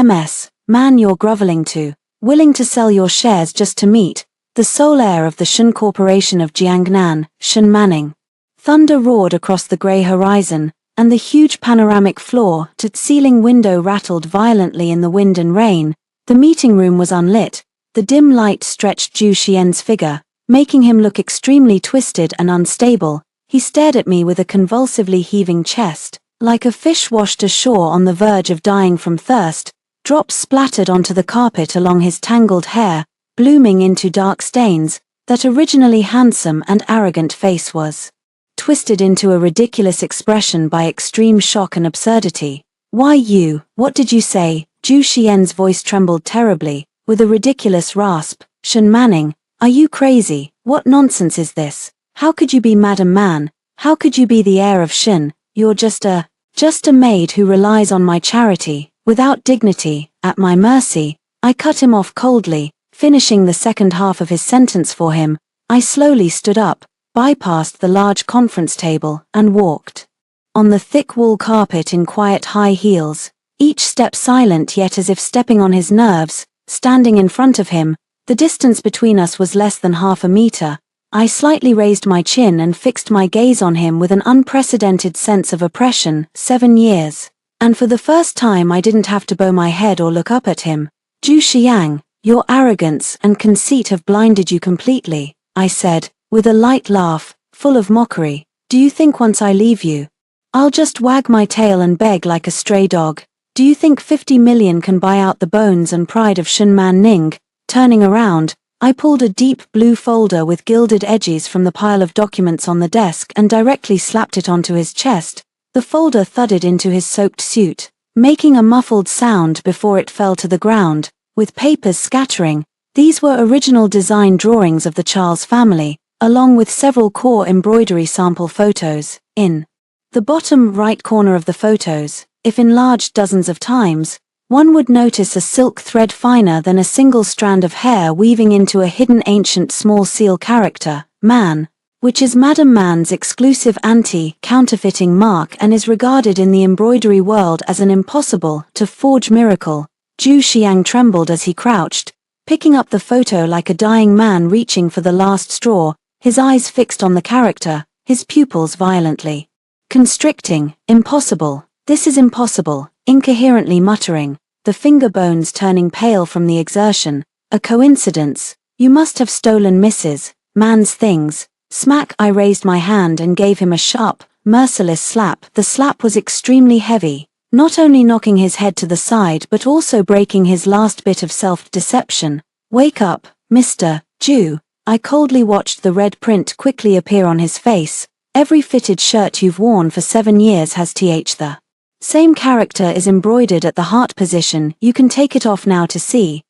man you're groveling to, willing to sell your shares just to meet the sole heir of the Shun Corporation of Jiangnan, Shun Manning. Thunder roared across the grey horizon, and the huge panoramic floor-to-ceiling window rattled violently in the wind and rain. The meeting room was unlit. The dim light stretched Zhu Xian's figure, making him look extremely twisted and unstable. He stared at me with a convulsively heaving chest, like a fish washed ashore on the verge of dying from thirst. Drops splattered onto the carpet along his tangled hair, blooming into dark stains. That originally handsome and arrogant face was twisted into a ridiculous expression by extreme shock and absurdity. Why you? What did you say? Zhu Xian's voice trembled terribly, with a ridiculous rasp. Shun Manning, are you crazy? What nonsense is this? How could you be Madam Man? How could you be the heir of Shun? You're just a maid who relies on my charity, without dignity, at my mercy. I cut him off coldly, finishing the second half of his sentence for him. I slowly stood up, bypassed the large conference table, and walked on the thick wool carpet in quiet high heels, each step silent yet as if stepping on his nerves. Standing in front of him, the distance between us was less than half a meter. I slightly raised my chin and fixed my gaze on him with an unprecedented sense of oppression. 7 years. And for the first time I didn't have to bow my head or look up at him. Zhu Xiang, your arrogance and conceit have blinded you completely, I said, with a light laugh, full of mockery. Do you think once I leave you, I'll just wag my tail and beg like a stray dog? Do you think 50 million can buy out the bones and pride of Shun Manning? Turning around, I pulled a deep blue folder with gilded edges from the pile of documents on the desk and directly slapped it onto his chest. The folder thudded into his soaked suit, making a muffled sound before it fell to the ground, with papers scattering. These were original design drawings of the Charles family, along with several core embroidery sample photos. In the bottom right corner of the photos, if enlarged dozens of times, one would notice a silk thread finer than a single strand of hair weaving into a hidden ancient small seal character, Man, which is Madam Man's exclusive anti-counterfeiting mark and is regarded in the embroidery world as an impossible-to-forge miracle. Zhu Xiang trembled as he crouched, picking up the photo like a dying man reaching for the last straw, his eyes fixed on the character, his pupils violently constricting. Impossible. This is impossible, incoherently muttering, the finger bones turning pale from the exertion. A coincidence. You must have stolen Mrs. Man's things. Smack! I raised my hand and gave him a sharp, merciless slap. The slap was extremely heavy, not only knocking his head to the side but also breaking his last bit of self-deception. Wake up, Mr. Zhu. I coldly watched the red print quickly appear on his face. Every fitted shirt you've worn for 7 years has the same character is embroidered at the heart position. You can take it off now to see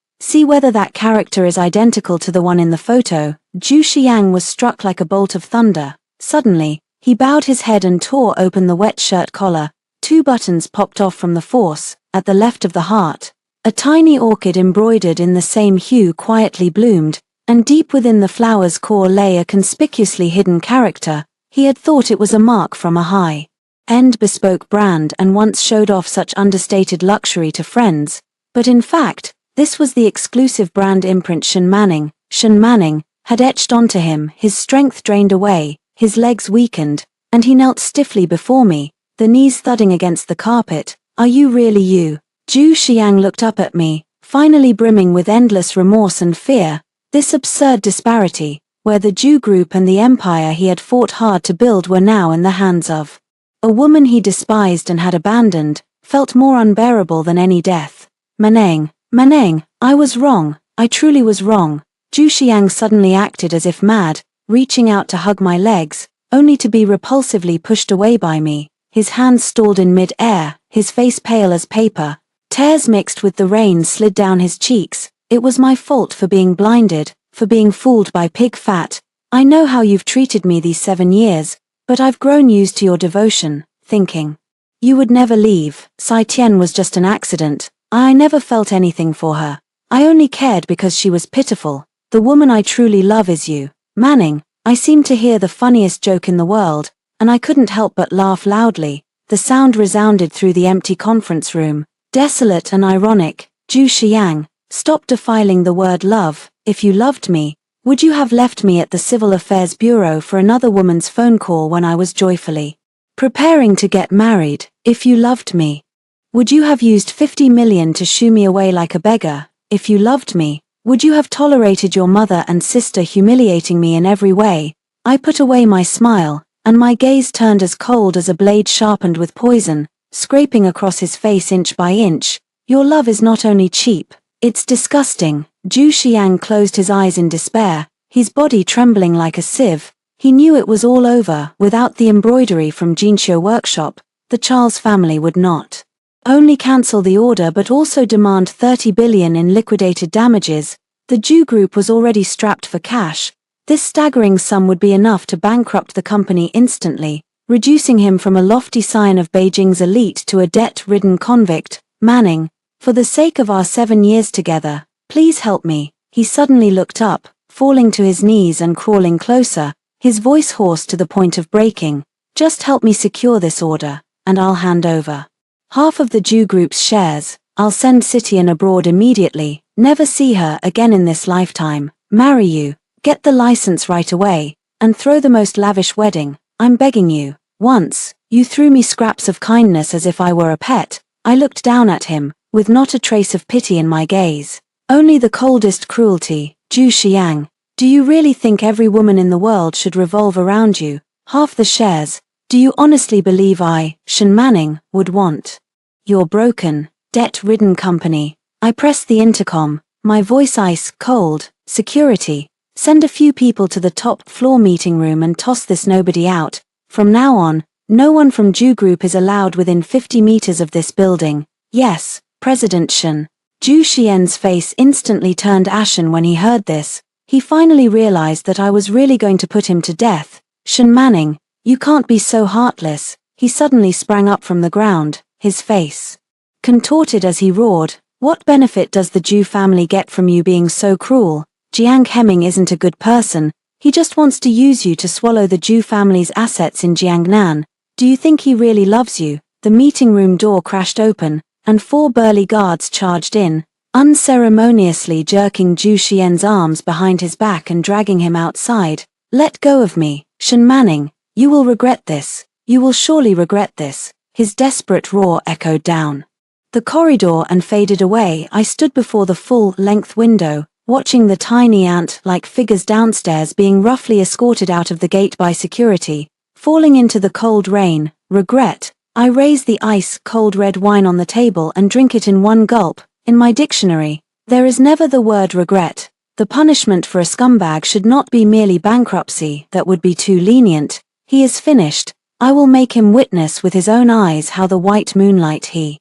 whether that character is identical to the one in the photo. Zhu Xiang was struck like a bolt of thunder. Suddenly, he bowed his head and tore open the wet shirt collar. 2 buttons popped off from the force, at the left of the heart. A tiny orchid embroidered in the same hue quietly bloomed, and deep within the flower's core lay a conspicuously hidden character. He had thought it was a mark from a high-end bespoke brand and once showed off such understated luxury to friends, but in fact, this was the exclusive brand imprint Shun Manning had etched onto him. His strength drained away, his legs weakened, and he knelt stiffly before me, the knees thudding against the carpet. Are you really you? Zhu Xiang looked up at me, finally brimming with endless remorse and fear. This absurd disparity, where the Zhu group and the empire he had fought hard to build were now in the hands of a woman he despised and had abandoned, felt more unbearable than any death. Manning, I was wrong, I truly was wrong. Zhu Xiang suddenly acted as if mad, reaching out to hug my legs, only to be repulsively pushed away by me. His hands stalled in mid-air, his face pale as paper. Tears mixed with the rain slid down his cheeks. It was my fault for being blinded, for being fooled by pig fat. I know how you've treated me these 7 years, but I've grown used to your devotion, thinking you would never leave. Sai Tian was just an accident. I never felt anything for her. I only cared because she was pitiful. The woman I truly love is you. Manning, I seemed to hear the funniest joke in the world, and I couldn't help but laugh loudly. the sound resounded through the empty conference room. Desolate and ironic, Zhu Xiang, stop defiling the word love. If you loved me, would you have left me at the Civil Affairs Bureau for another woman's phone call when I was joyfully preparing to get married? If you loved me, would you have used 50 million to shoo me away like a beggar? If you loved me, would you have tolerated your mother and sister humiliating me in every way? I put away my smile, and my gaze turned as cold as a blade sharpened with poison, scraping across his face inch by inch. Your love is not only cheap, it's disgusting. Zhu Xiang closed his eyes in despair, his body trembling like a sieve. He knew it was all over. Without the embroidery from Jinxiu workshop, the Charles family would not only cancel the order but also demand 30 billion in liquidated damages. The Zhu group was already strapped for cash. This staggering sum would be enough to bankrupt the company instantly, reducing him from a lofty scion of Beijing's elite to a debt-ridden convict. Manning, for the sake of our 7 years together, please help me. He suddenly looked up, falling to his knees and crawling closer, his voice hoarse to the point of breaking. Just help me secure this order, and I'll hand over half of the Zhu group's shares. I'll send Sitian abroad immediately, never see her again in this lifetime, marry you, get the license right away, and throw the most lavish wedding. I'm begging you. Once, you threw me scraps of kindness as if I were a pet. I looked down at him, with not a trace of pity in my gaze, only the coldest cruelty. Zhu Xiang, do you really think every woman in the world should revolve around you? Half the shares. Do you honestly believe I, Shen Manning, would want your broken, debt-ridden company? I pressed the intercom, my voice ice cold. Security, send a few people to the top floor meeting room and toss this nobody out. From now on, no one from Zhu Group is allowed within 50 meters of this building. Yes, President Shen. Zhu Xian's face instantly turned ashen when he heard this. He finally realized that I was really going to put him to death. Shen Manning, you can't be so heartless. He suddenly sprang up from the ground, his face contorted as he roared. What benefit does the Zhu family get from you being so cruel? Jiang Heming isn't a good person. He just wants to use you to swallow the Zhu family's assets in Jiangnan. Do you think he really loves you? The meeting room door crashed open, and 4 burly guards charged in, unceremoniously jerking Zhu Xian's arms behind his back and dragging him outside. Let go of me, Shen Manning. You will regret this. You will surely regret this. His desperate roar echoed down the corridor and faded away. I stood before the full-length window, watching the tiny ant-like figures downstairs being roughly escorted out of the gate by security, falling into the cold rain. Regret. I raise the ice-cold red wine on the table and drink it in one gulp. In my dictionary, there is never the word regret. The punishment for a scumbag should not be merely bankruptcy. That would be too lenient. He is finished. I will make him witness with his own eyes how the white moonlight he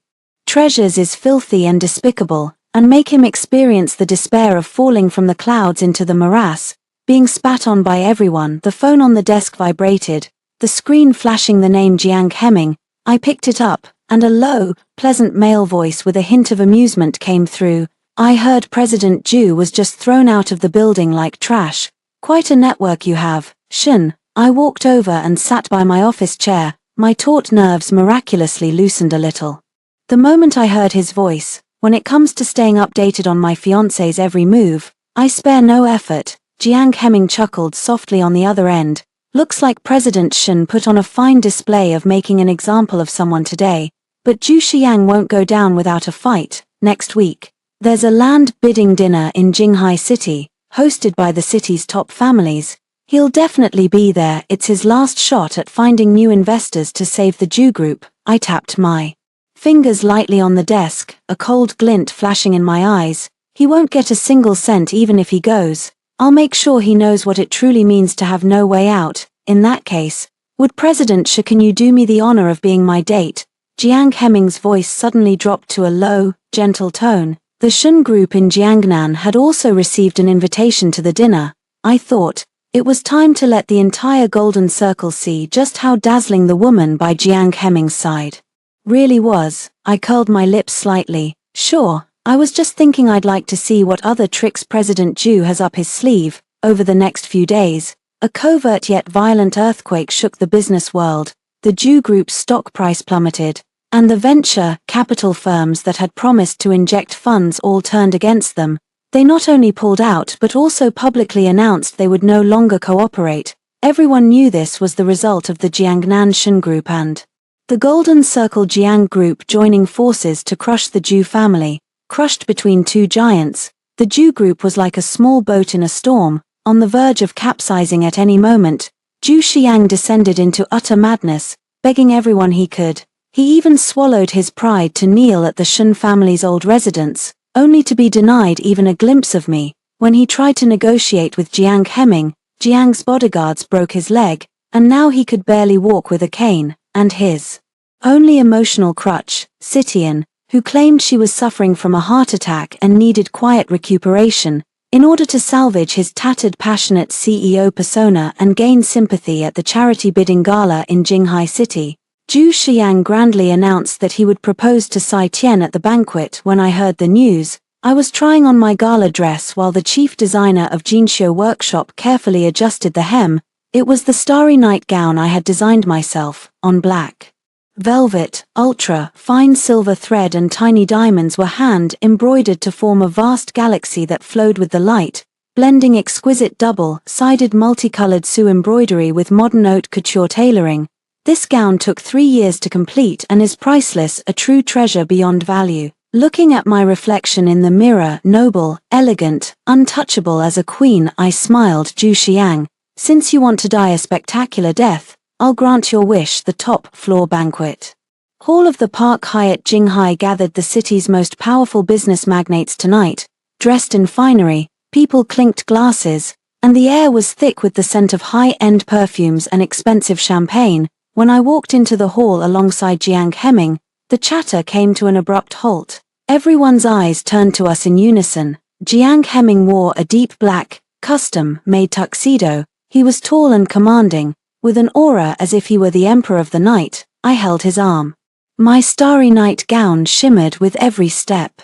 treasures is filthy and despicable, and make him experience the despair of falling from the clouds into the morass, being spat on by everyone. The phone on the desk vibrated, the screen flashing the name Jiang Heming. I picked it up, and a low, pleasant male voice with a hint of amusement came through. I heard President Zhu was just thrown out of the building like trash. Quite a network you have, Shen. I walked over and sat by my office chair, my taut nerves miraculously loosened a little. The moment I heard his voice, when it comes to staying updated on my fiancé's every move, I spare no effort. Jiang Heming chuckled softly on the other end. Looks like President Shen put on a fine display of making an example of someone today, but Zhu Xiang won't go down without a fight. Next week, there's a land bidding dinner in Jinghai City, hosted by the city's top families. He'll definitely be there. It's his last shot at finding new investors to save the Zhu Group. I tapped my fingers lightly on the desk, a cold glint flashing in my eyes. He won't get a single cent even if he goes. I'll make sure he knows what it truly means to have no way out. In that case, would President Xi, can you do me the honor of being my date? Jiang Heming's voice suddenly dropped to a low, gentle tone. The Shen Group in Jiangnan had also received an invitation to the dinner. I thought it was time to let the entire Golden Circle see just how dazzling the woman by Jiang Heming's side really was. I curled my lips slightly. Sure, I was just thinking I'd like to see what other tricks President Zhu has up his sleeve. Over the next few days, a covert yet violent earthquake shook the business world. the Jew Group's stock price plummeted, and the venture capital firms that had promised to inject funds all turned against them. They not only pulled out but also publicly announced they would no longer cooperate. Everyone knew this was the result of the Jiangnan Shen Group and the Golden Circle Jiang Group joining forces to crush the Zhu family. Crushed between two giants, the Zhu Group was like a small boat in a storm, on the verge of capsizing at any moment. Zhu Xiang descended into utter madness, begging everyone he could. He even swallowed his pride to kneel at the Shen family's old residence, only to be denied even a glimpse of me. When he tried to negotiate with Jiang Hemming, Jiang's bodyguards broke his leg, and now he could barely walk with a cane, and his only emotional crutch, Sitian, who claimed she was suffering from a heart attack and needed quiet recuperation, in order to salvage his tattered passionate CEO persona and gain sympathy at the charity bidding gala in Jinghai City. Zhu Xiang grandly announced that he would propose to Sai Tian at the banquet. When I heard the news, I was trying on my gala dress while the chief designer of Jinxiu Workshop carefully adjusted the hem. It was the starry night gown I had designed myself, on black velvet, ultra fine silver thread and tiny diamonds were hand-embroidered to form a vast galaxy that flowed with the light, blending exquisite double-sided multicolored Su embroidery with modern haute couture tailoring. This gown took 3 years to complete and is priceless, a true treasure beyond value. Looking at my reflection in the mirror, noble, elegant, untouchable as a queen, I smiled. Zhu Xiang, since you want to die a spectacular death, I'll grant your wish. The top floor banquet hall of the Park Hyatt Jinghai gathered the city's most powerful business magnates tonight. Dressed in finery, people clinked glasses, and the air was thick with the scent of high-end perfumes and expensive champagne. When I walked into the hall alongside Jiang Hemming, the chatter came to an abrupt halt. Everyone's eyes turned to us in unison. Jiang Hemming wore a deep black, custom-made tuxedo. He was tall and commanding, with an aura as if he were the emperor of the night. I held his arm. My starry night gown shimmered with every step,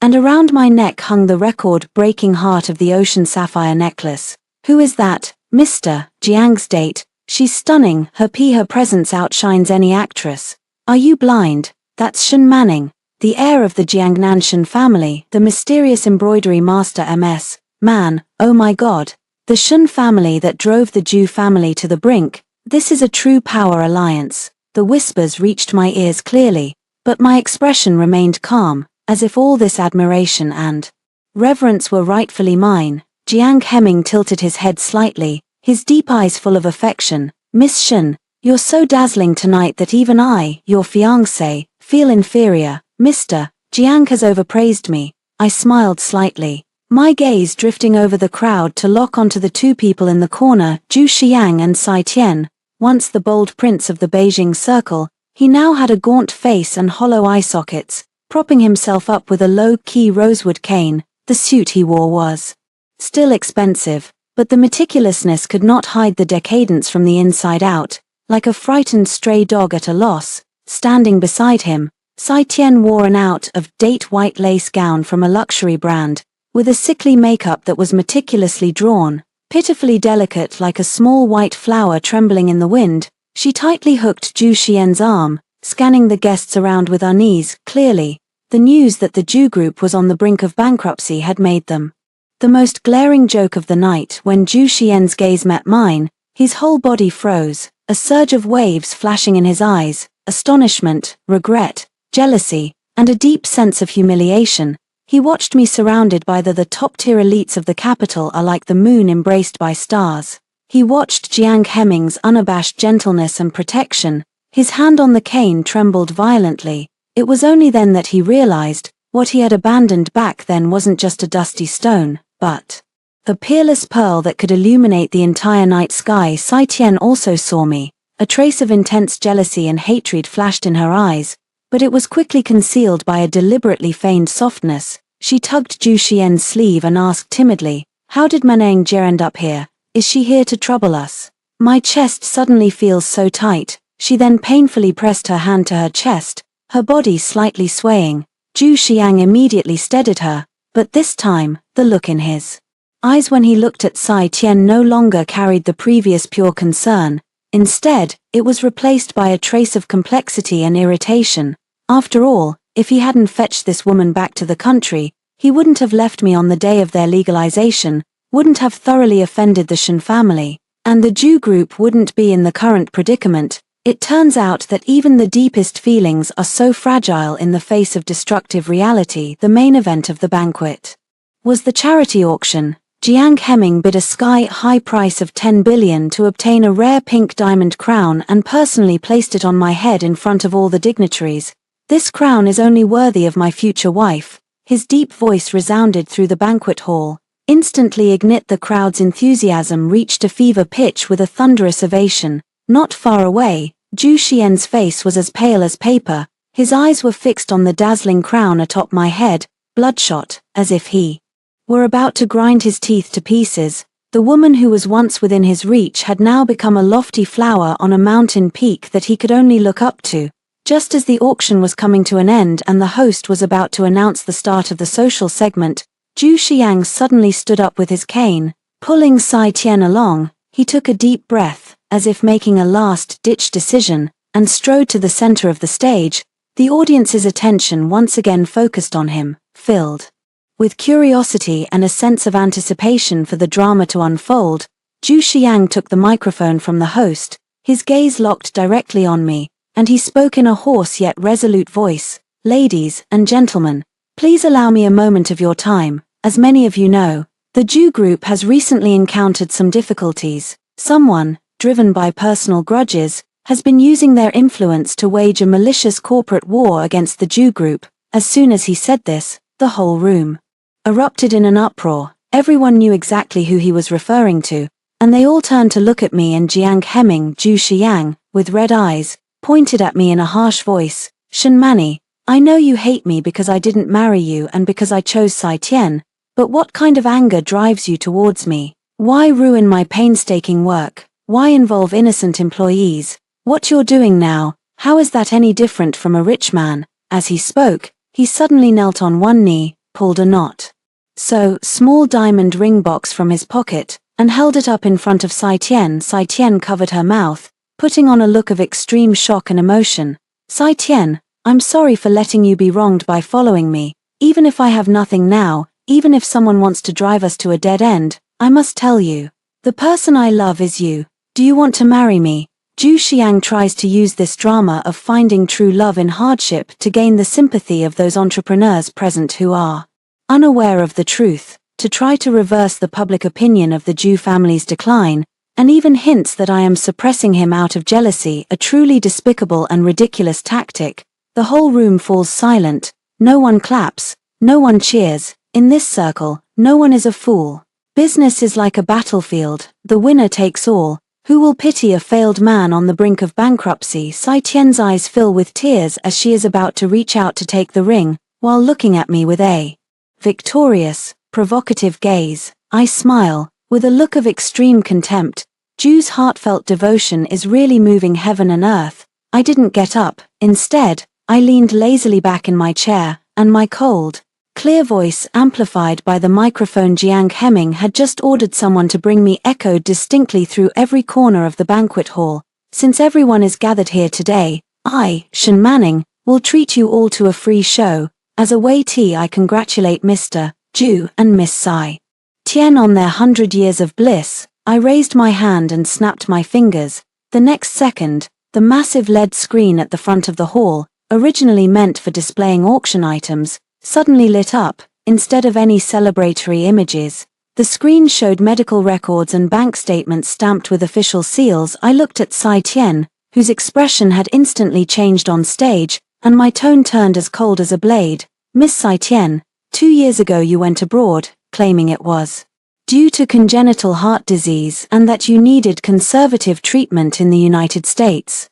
and around my neck hung the record-breaking heart of the ocean sapphire necklace. Who is that, Mr. Jiang's date? She's stunning, her presence outshines any actress. Are you blind? That's Shen Manning, the heir of the Jiangnan Shen family, the mysterious embroidery master MS. Man, oh my god. The Shen family that drove the Zhu family to the brink. This is a true power alliance. The whispers reached my ears clearly, but my expression remained calm, as if all this admiration and reverence were rightfully mine. Jiang Hemming tilted his head slightly, his deep eyes full of affection. Miss Shen, you're so dazzling tonight that even I, your fiancé, feel inferior. Mr. Jiang has overpraised me. I smiled slightly, my gaze drifting over the crowd to lock onto the two people in the corner, Zhu Xiang and Sai Tian. Once the bold prince of the Beijing circle, he now had a gaunt face and hollow eye sockets, propping himself up with a low-key rosewood cane. The suit he wore was still expensive, but the meticulousness could not hide the decadence from the inside out. Like a frightened stray dog at a loss, standing beside him, Sai Tian wore an out-of-date white lace gown from a luxury brand, with a sickly makeup that was meticulously drawn, pitifully delicate like a small white flower trembling in the wind. She tightly hooked Zhu Xian's arm, scanning the guests around with unease. Clearly, the news that the Zhu Group was on the brink of bankruptcy had made them the most glaring joke of the night. When Zhu Xian's gaze met mine, his whole body froze, a surge of waves flashing in his eyes, astonishment, regret, jealousy, and a deep sense of humiliation. He watched me surrounded by the top-tier elites of the capital are like the moon embraced by stars. He watched Jiang Hemming's unabashed gentleness and protection. His hand on the cane trembled violently. It was only then that he realized, what he had abandoned back then wasn't just a dusty stone, but a peerless pearl that could illuminate the entire night sky. Sai Tian also saw me. A trace of intense jealousy and hatred flashed in her eyes, but it was quickly concealed by a deliberately feigned softness. She tugged Zhu Xian's sleeve and asked timidly, "How did Manang Jie end up here? Is she here to trouble us?" My chest suddenly feels so tight. She then painfully pressed her hand to her chest, her body slightly swaying. Zhu Xiang immediately steadied her, but this time, the look in his eyes when he looked at Sai Tian no longer carried the previous pure concern. Instead, it was replaced by a trace of complexity and irritation. After all, if he hadn't fetched this woman back to the country, he wouldn't have left me on the day of their legalization, wouldn't have thoroughly offended the Shen family, and the Jew group wouldn't be in the current predicament. It turns out that even the deepest feelings are so fragile in the face of destructive reality. The main event of the banquet was the charity auction. Jiang Heming bid a sky-high price of 10 billion to obtain a rare pink diamond crown and personally placed it on my head in front of all the dignitaries. This crown is only worthy of my future wife. His deep voice resounded through the banquet hall. Instantly ignite the crowd's enthusiasm reached a fever pitch with a thunderous ovation. Not far away, Zhu Xian's face was as pale as paper. His eyes were fixed on the dazzling crown atop my head, bloodshot, as if he were about to grind his teeth to pieces. The woman who was once within his reach had now become a lofty flower on a mountain peak that he could only look up to. Just as the auction was coming to an end and the host was about to announce the start of the social segment, Zhu Xiang suddenly stood up with his cane, pulling Sai Tian along. He took a deep breath, as if making a last-ditch decision, and strode to the center of the stage. The audience's attention once again focused on him, filled with curiosity and a sense of anticipation for the drama to unfold. Zhu Xiang took the microphone from the host, his gaze locked directly on me, and he spoke in a hoarse yet resolute voice. "Ladies and gentlemen, please allow me a moment of your time. As many of you know, the Jew group has recently encountered some difficulties. Someone, driven by personal grudges, has been using their influence to wage a malicious corporate war against the Jew group." As soon as he said this, the whole room erupted in an uproar. Everyone knew exactly who he was referring to, and they all turned to look at me, and Jiang Heming, Zhu Xiang, with red eyes, pointed at me in a harsh voice. "Shen Mani, I know you hate me because I didn't marry you and because I chose Sai Tian, but what kind of anger drives you towards me? Why ruin my painstaking work? Why involve innocent employees? What you're doing now, how is that any different from a rich man?" As he spoke, he suddenly knelt on one knee, pulled a small diamond ring box from his pocket, and held it up in front of Sai Tian. Sai Tian covered her mouth, putting on a look of extreme shock and emotion. "Sai Tian, I'm sorry for letting you be wronged by following me. Even if I have nothing now, even if someone wants to drive us to a dead end, I must tell you, the person I love is you. Do you want to marry me?" Zhu Xiang tries to use this drama of finding true love in hardship to gain the sympathy of those entrepreneurs present who are unaware of the truth, to try to reverse the public opinion of the Jew family's decline, and even hints that I am suppressing him out of jealousy, a truly despicable and ridiculous tactic. The whole room falls silent. No one claps, no one cheers. In this circle, no one is a fool. Business is like a battlefield, the winner takes all. Who will pity a failed man on the brink of bankruptcy? Sai Tian's eyes fill with tears as she is about to reach out to take the ring, while looking at me with a victorious, provocative gaze. I smile, with a look of extreme contempt. Zhu's heartfelt devotion is really moving heaven and earth. I didn't get up. Instead, I leaned lazily back in my chair, and my cold, clear voice, amplified by the microphone Jiang Heming had just ordered someone to bring me, echoed distinctly through every corner of the banquet hall. "Since everyone is gathered here today, I, Shen Manning, will treat you all to a free show. As a waitee, I congratulate Mr. Zhu and Miss Sai Tian on their 100 years of bliss." I raised my hand and snapped my fingers. The next second, the massive LED screen at the front of the hall, originally meant for displaying auction items, suddenly lit up. Instead of any celebratory images, the screen showed medical records and bank statements stamped with official seals. I looked at Sai Tian, whose expression had instantly changed on stage, and my tone turned as cold as a blade. "Miss Sai Tian, 2 years ago you went abroad, claiming it was due to congenital heart disease and that you needed conservative treatment in the United States.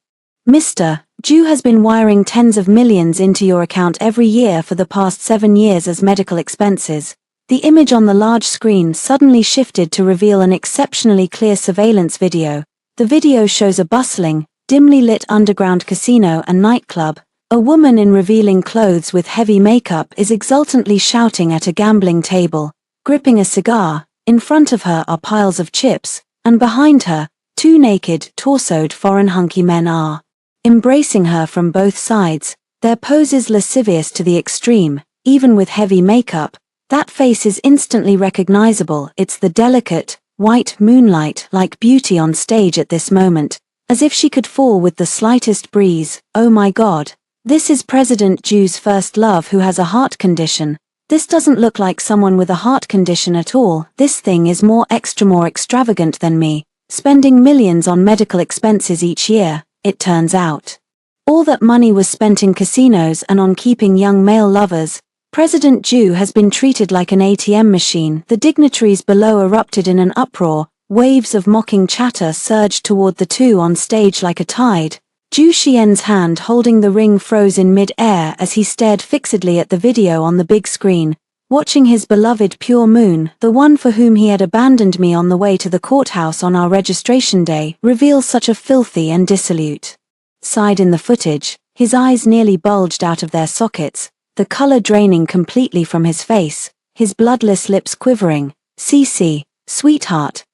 Mr. Zhu has been wiring tens of millions into your account every year for the past 7 years as medical expenses." The image on the large screen suddenly shifted to reveal an exceptionally clear surveillance video. The video shows a bustling, dimly lit underground casino and nightclub. A woman in revealing clothes with heavy makeup is exultantly shouting at a gambling table, gripping a cigar. In front of her are piles of chips, and behind her, Two naked, torsoed foreign hunky men are embracing her from both sides, their poses lascivious to the extreme. Even with heavy makeup, that face is instantly recognizable. It's the delicate, white moonlight-like beauty on stage at this moment, as if she could fall with the slightest breeze. Oh my God. This is President Ju's first love who has a heart condition. This doesn't look like someone with a heart condition at all. This thing is more extravagant than me, spending millions on medical expenses each year, it turns out. All that money was spent in casinos and on keeping young male lovers. President Ju has been treated like an ATM machine. The dignitaries below erupted in an uproar. Waves of mocking chatter surged toward the two on stage like a tide. Ju Xian's hand holding the ring froze in mid-air as he stared fixedly at the video on the big screen, watching his beloved pure moon, the one for whom he had abandoned me on the way to the courthouse on our registration day, reveal such a filthy and dissolute side in the footage. His eyes nearly bulged out of their sockets, the color draining completely from his face, his bloodless lips quivering. "CC, sweetheart,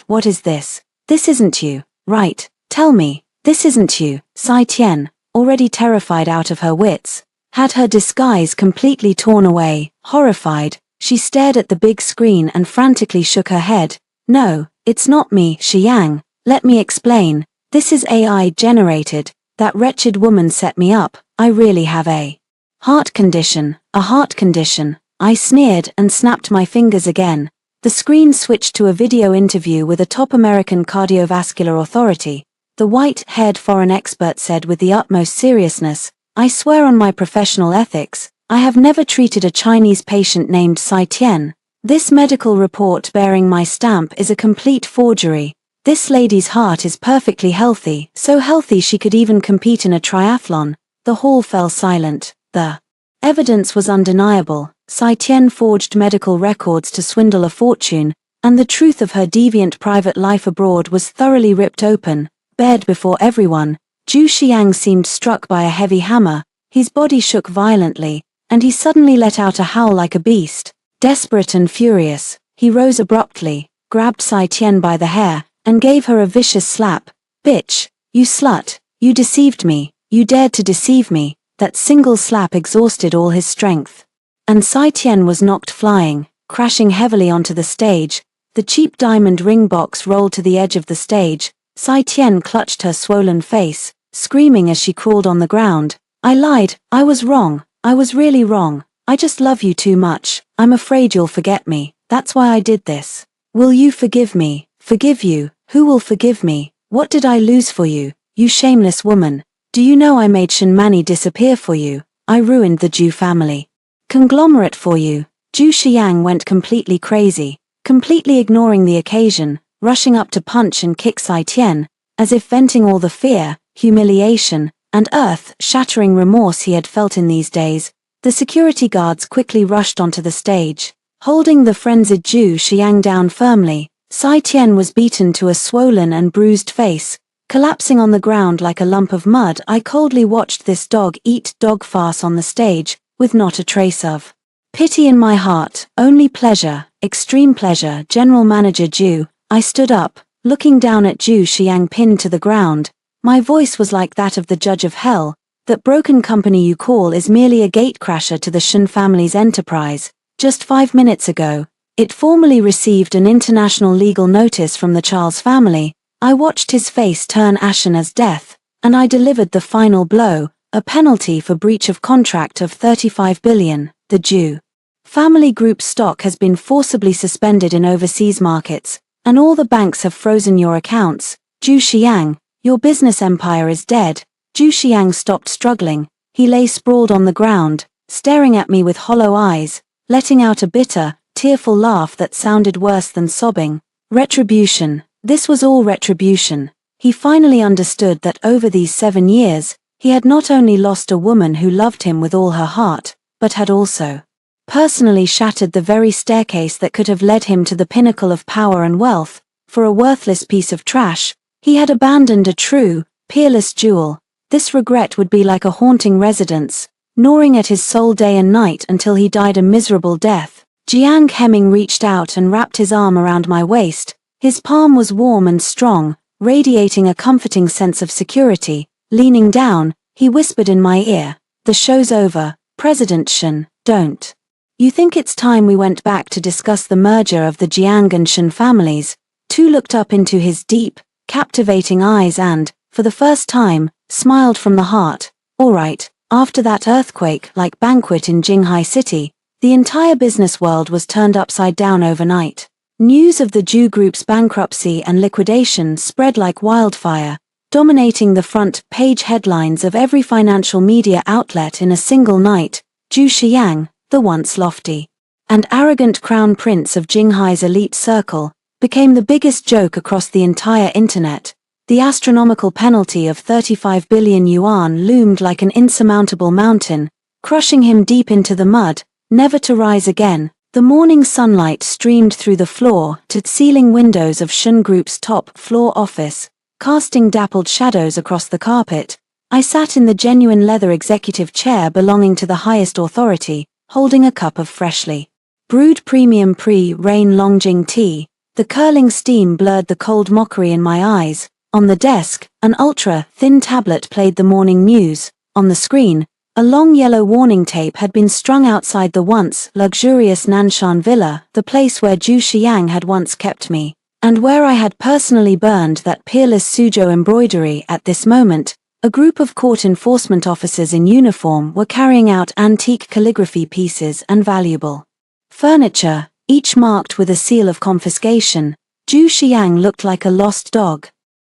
what is this? This isn't you, right? Tell me, this isn't you." Sai Tian, already terrified out of her wits, had her disguise completely torn away. Horrified, she stared at the big screen and frantically shook her head. "No, it's not me, Xiang, let me explain. This is AI generated. That wretched woman set me up. I really have a heart condition, a heart condition." I sneered and snapped my fingers again. The screen switched to a video interview with a top American cardiovascular authority. The white-haired foreign expert said with the utmost seriousness, "I swear on my professional ethics, I have never treated a Chinese patient named Sai Tian. This medical report bearing my stamp is a complete forgery. This lady's heart is perfectly healthy, so healthy she could even compete in a triathlon." The hall fell silent. The evidence was undeniable. Sai Tian forged medical records to swindle a fortune, and the truth of her deviant private life abroad was thoroughly ripped open, bared before everyone. Ju Xiang seemed struck by a heavy hammer. His body shook violently, and he suddenly let out a howl like a beast. Desperate and furious, he rose abruptly, grabbed Sai Tian by the hair, and gave her a vicious slap. "Bitch, you slut, you deceived me, you dared to deceive me." That single slap exhausted all his strength. And Sai Tian was knocked flying, crashing heavily onto the stage. The cheap diamond ring box rolled to the edge of the stage. Sai Tian clutched her swollen face, screaming as she crawled on the ground. "I lied, I was wrong, I was really wrong. I just love you too much. I'm afraid you'll forget me. That's why I did this. Will you forgive me?" "Forgive you? Who will forgive me? What did I lose for you, you shameless woman? Do you know I made Shenmani disappear for you? I ruined the Ju family conglomerate for you." Ju Xiang went completely crazy, completely ignoring the occasion, rushing up to punch and kick Sai Tian, as if venting all the fear, humiliation, and earth-shattering remorse he had felt in these days. The security guards quickly rushed onto the stage, holding the frenzied Ju Xiang down firmly. Sai Tian was beaten to a swollen and bruised face, collapsing on the ground like a lump of mud. I coldly watched this dog-eat-dog farce on the stage, with not a trace of pity in my heart, only pleasure, extreme pleasure. "General Manager Ju," I stood up, looking down at Ju Xiang pinned to the ground. My voice was like that of the judge of hell. "That broken company you call is merely a gatecrasher to the Shen family's enterprise. Just 5 minutes ago, it formally received an international legal notice from the Charles family. I watched his face turn ashen as death, and I delivered the final blow, a penalty for breach of contract of 35 billion. The Ju family group stock has been forcibly suspended in overseas markets, and all the banks have frozen your accounts. Ju Xiang, your business empire is dead." Ju Xiang stopped struggling. He lay sprawled on the ground, staring at me with hollow eyes, letting out a bitter, tearful laugh that sounded worse than sobbing. Retribution. This was all retribution. He finally understood that over these 7 years, he had not only lost a woman who loved him with all her heart, but had also personally shattered the very staircase that could have led him to the pinnacle of power and wealth. For a worthless piece of trash, he had abandoned a true, peerless jewel. This regret would be like a haunting residence, gnawing at his soul day and night until he died a miserable death. Jiang Heming reached out and wrapped his arm around my waist, His palm was warm and strong, radiating a comforting sense of security. Leaning down, he whispered in my ear, "The show's over, President Shen, don't you think it's time we went back to discuss the merger of the Jiang and Shen families?" Tu looked up into his deep, captivating eyes and, for the first time, smiled from the heart. "All right." After that earthquake-like banquet in Jinghai City, the entire business world was turned upside down overnight. News of the Ju Group's bankruptcy and liquidation spread like wildfire, dominating the front page headlines of every financial media outlet in a single night. Zhu Xiang, the once lofty and arrogant crown prince of Jinghai's elite circle, became the biggest joke across the entire internet. The astronomical penalty of 35 billion yuan loomed like an insurmountable mountain, crushing him deep into the mud, never to rise again. The morning sunlight streamed through the floor-to-ceiling windows of Shen Group's top-floor office, casting dappled shadows across the carpet. I sat in the genuine leather executive chair belonging to the highest authority, holding a cup of freshly brewed premium pre-rain Longjing tea. The curling steam blurred the cold mockery in my eyes. On the desk, an ultra-thin tablet played the morning news. On the screen, a long yellow warning tape had been strung outside the once luxurious Nanshan villa, the place where Zhu Xiang had once kept me, and where I had personally burned that peerless Suzhou embroidery. At this moment, a group of court enforcement officers in uniform were carrying out antique calligraphy pieces and valuable furniture, each marked with a seal of confiscation. Zhu Xiang looked like a lost dog,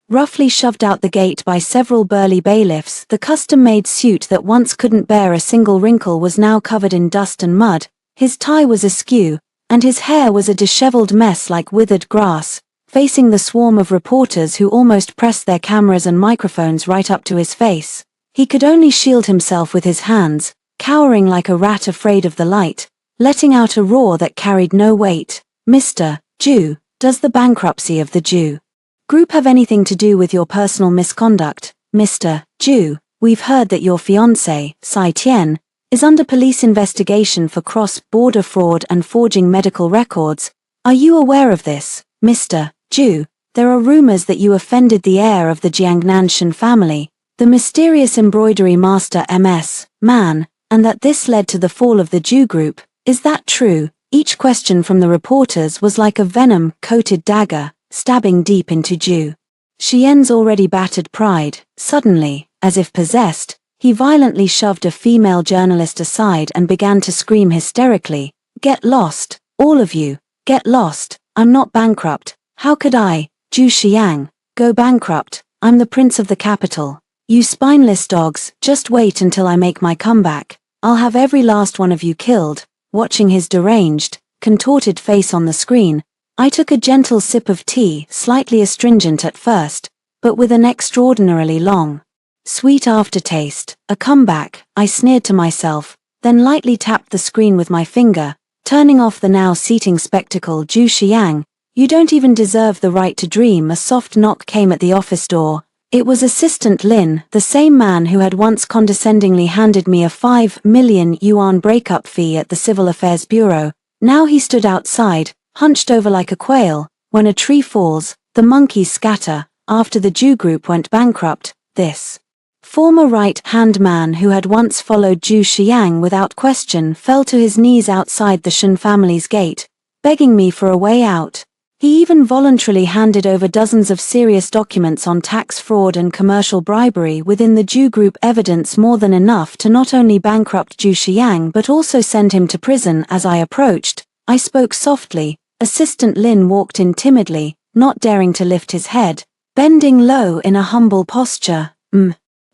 roughly shoved out the gate by several burly bailiffs. The custom-made suit that once couldn't bear a single wrinkle was now covered in dust and mud, his tie was askew, and his hair was a disheveled mess like withered grass. Facing the swarm of reporters who almost pressed their cameras and microphones right up to his face, he could only shield himself with his hands, cowering like a rat afraid of the light, letting out a roar that carried no weight. "Mr. Zhu, does the bankruptcy of the Zhu Group have anything to do with your personal misconduct? Mr. Zhu, we've heard that your fiancé, Sai Tian, is under police investigation for cross-border fraud and forging medical records. Are you aware of this? Mr. Zhu, there are rumors that you offended the heir of the Jiangnan Shen family, the mysterious embroidery master MS. Man, and that this led to the fall of the Zhu Group. Is that true?" Each question from the reporters was like a venom-coated dagger, stabbing deep into Zhu Xian's already battered pride. Suddenly, as if possessed, he violently shoved a female journalist aside and began to scream hysterically, "Get lost, all of you, get lost. I'm not bankrupt. How could I, Zhu Xiang, go bankrupt? I'm the prince of the capital. You spineless dogs, just wait until I make my comeback. I'll have every last one of you killed." Watching his deranged, contorted face on the screen, I took a gentle sip of tea, slightly astringent at first, but with an extraordinarily long, sweet aftertaste. "A comeback," I sneered to myself, then lightly tapped the screen with my finger, turning off the now seating spectacle. "Zhu Xiang, you don't even deserve the right to dream." A soft knock came at the office door. It was Assistant Lin, the same man who had once condescendingly handed me a 5 million yuan breakup fee at the Civil Affairs Bureau. Now he stood outside, hunched over like a quail. "When a tree falls, the monkeys scatter." After the Zhu Group went bankrupt, this former right-hand man who had once followed Zhu Xiang without question fell to his knees outside the Shen family's gate, begging me for a way out. He even voluntarily handed over dozens of serious documents on tax fraud and commercial bribery within the Zhu Group, evidence more than enough to not only bankrupt Zhu Xiang but also send him to prison. As I approached, I spoke softly. Assistant Lin walked in timidly, not daring to lift his head, bending low in a humble posture.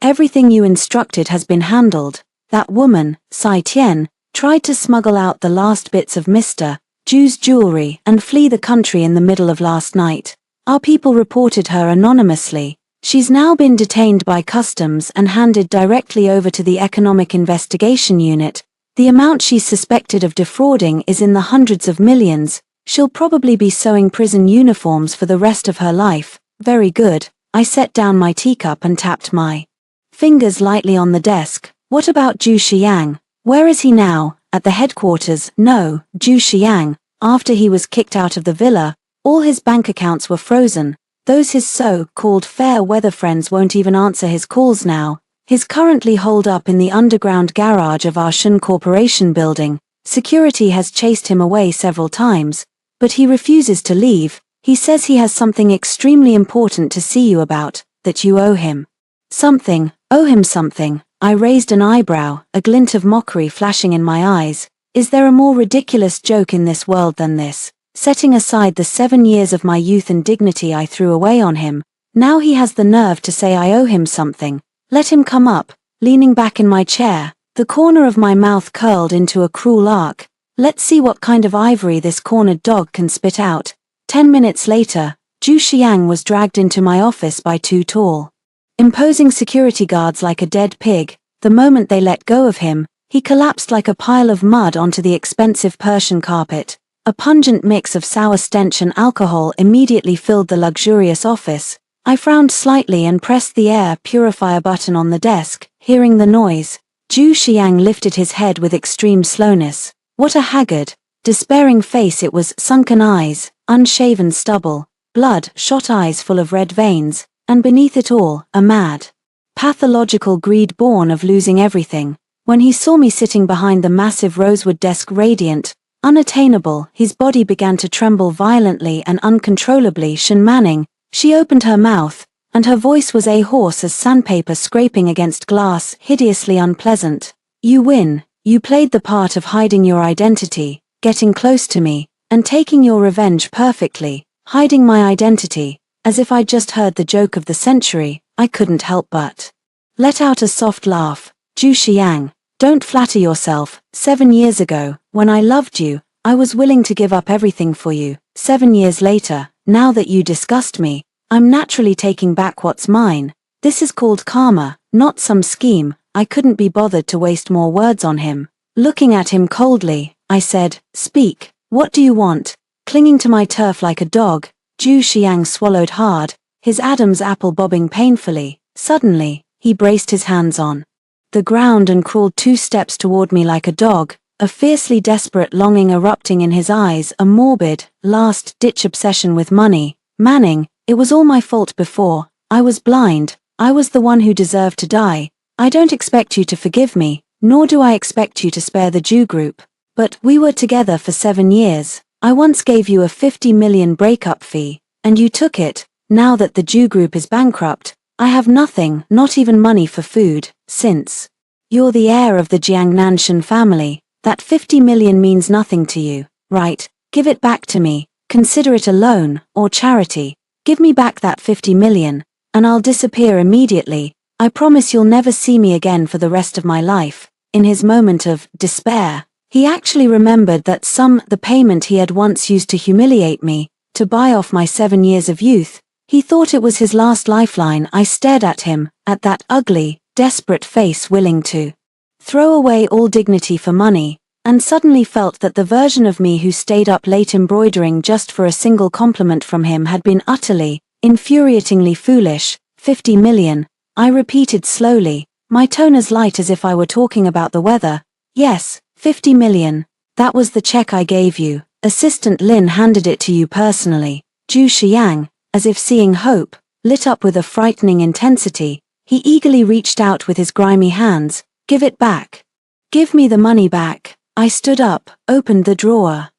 Everything you instructed has been handled. That woman, Sai Tian, tried to smuggle out the last bits of Mr. Zhu's jewelry and flee the country in the middle of last night. Our people reported her anonymously. She's now been detained by customs and handed directly over to the Economic Investigation Unit. The amount she's suspected of defrauding is in the hundreds of millions. She'll probably be sewing prison uniforms for the rest of her life. Very good. I set down my teacup and tapped my fingers lightly on the desk. What about Zhu Xiang? Where is he now? At the headquarters? No, Zhu Xiang, after he was kicked out of the villa, All his bank accounts were frozen. Those his so-called fair weather friends won't even answer his calls now. He's currently holed up in the underground garage of our Shun Corporation building. Security has chased him away several times, but he refuses to leave. He says he has something extremely important to see you about, that you owe him. Something, owe him something. I raised an eyebrow, a glint of mockery flashing in my eyes. Is there a more ridiculous joke in this world than this? Setting aside the 7 years of my youth and dignity I threw away on him, now he has the nerve to say I owe him something. Let him come up. Leaning back in my chair, the corner of my mouth curled into a cruel arc. Let's see what kind of ivory this cornered dog can spit out. 10 minutes later, Zhu Xiang was dragged into my office by 2 tall, imposing security guards like a dead pig. The moment they let go of him, he collapsed like a pile of mud onto the expensive Persian carpet. A pungent mix of sour stench and alcohol immediately filled the luxurious office. I frowned slightly and pressed the air purifier button on the desk. Hearing the noise, Zhu Xiang lifted his head with extreme slowness. What a haggard, despairing face it was, sunken eyes, unshaven stubble, blood-shot eyes full of red veins, and beneath it all, a mad, pathological greed born of losing everything. When he saw me sitting behind the massive rosewood desk radiant, unattainable, his body began to tremble violently and uncontrollably. Shen Manning, she opened her mouth, and her voice was hoarse as sandpaper scraping against glass, hideously unpleasant. You win. You played the part of hiding your identity, getting close to me, and taking your revenge perfectly. Hiding my identity, as if I'd just heard the joke of the century. I couldn't help but let out a soft laugh. Zhu Xiang, don't flatter yourself. 7 years ago, when I loved you, I was willing to give up everything for you. 7 years later, now that you disgust me, I'm naturally taking back what's mine. This is called karma, not some scheme. I couldn't be bothered to waste more words on him. Looking at him coldly, I said, speak, what do you want? Clinging to my turf like a dog, Zhu Xiang swallowed hard, his Adam's apple bobbing painfully. Suddenly, he braced his hands on the ground and crawled 2 steps toward me like a dog, a fiercely desperate longing erupting in his eyes, a morbid, last-ditch obsession with money. Manning, it was all my fault before. I was blind. I was the one who deserved to die. I don't expect you to forgive me, nor do I expect you to spare the Jew group. But we were together for 7 years. I once gave you a 50 million breakup fee, and you took it. Now that the Jew group is bankrupt, I have nothing, not even money for food. Since you're the heir of the Jiangnan Shen family, that 50 million means nothing to you, right? Give it back to me. Consider it a loan, or charity. Give me back that 50 million, and I'll disappear immediately. I promise you'll never see me again for the rest of my life. In his moment of despair, he actually remembered that the payment he had once used to humiliate me, to buy off my 7 years of youth. He thought it was his last lifeline. I stared at him, at that ugly, desperate face willing to throw away all dignity for money, and suddenly felt that the version of me who stayed up late embroidering just for a single compliment from him had been utterly, infuriatingly foolish. 50 million, I repeated slowly, my tone as light as if I were talking about the weather. Yes, 50 million. That was the check I gave you. Assistant Lin handed it to you personally. Zhu Xiang, as if seeing hope, lit up with a frightening intensity. He eagerly reached out with his grimy hands. Give it back. Give me the money back. I stood up, opened the drawer,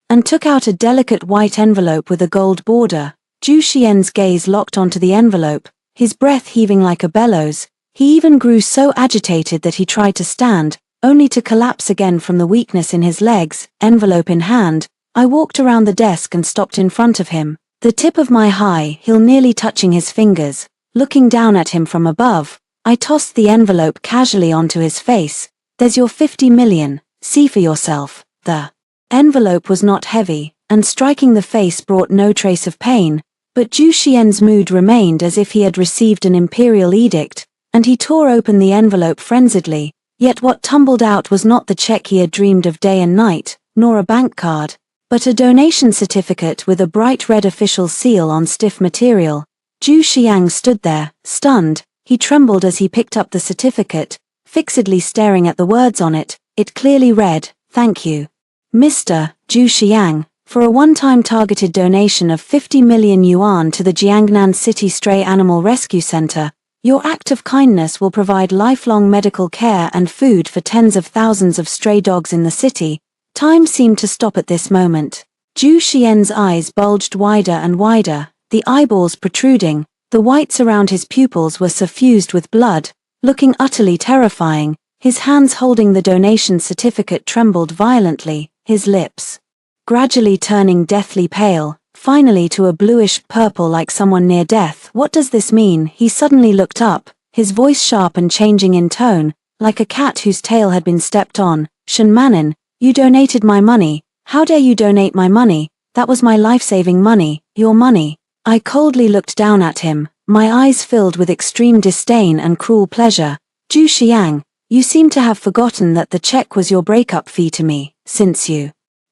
and took out a delicate white envelope with a gold border. Zhu Xian's gaze locked onto the envelope, his breath heaving like a bellows. He even grew so agitated that he tried to stand, only to collapse again from the weakness in his legs. Envelope in hand, I walked around the desk and stopped in front of him, the tip of my high heel nearly touching his fingers. Looking down at him from above, I tossed the envelope casually onto his face. There's your 50 million, see for yourself. The envelope was not heavy, and striking the face brought no trace of pain, but Zhu Xian's mood remained as if he had received an imperial edict, and he tore open the envelope frenziedly. Yet what tumbled out was not the check he had dreamed of day and night, nor a bank card, but a donation certificate with a bright red official seal on stiff material. Zhu Xiang stood there, stunned. He trembled as he picked up the certificate, fixedly staring at the words on it. It clearly read, "Thank you, Mr. Zhu Xiang, for a one-time targeted donation of 50 million yuan to the Jiangnan City Stray Animal Rescue Center. Your act of kindness will provide lifelong medical care and food for tens of thousands of stray dogs in the city. Time seemed to stop at this moment. Zhu Xian's eyes bulged wider and wider, the eyeballs protruding. The whites around his pupils were suffused with blood, looking utterly terrifying. His hands holding the donation certificate trembled violently, his lips gradually turning deathly pale, finally to a bluish purple like someone near death. What does this mean? He suddenly looked up, his voice sharp and changing in tone, like a cat whose tail had been stepped on. Shen Manin, you donated my money. How dare you donate my money? That was my life-saving money, your money. I coldly looked down at him, my eyes filled with extreme disdain and cruel pleasure. Zhu Xiang, you seem to have forgotten that the check was your breakup fee to me, since you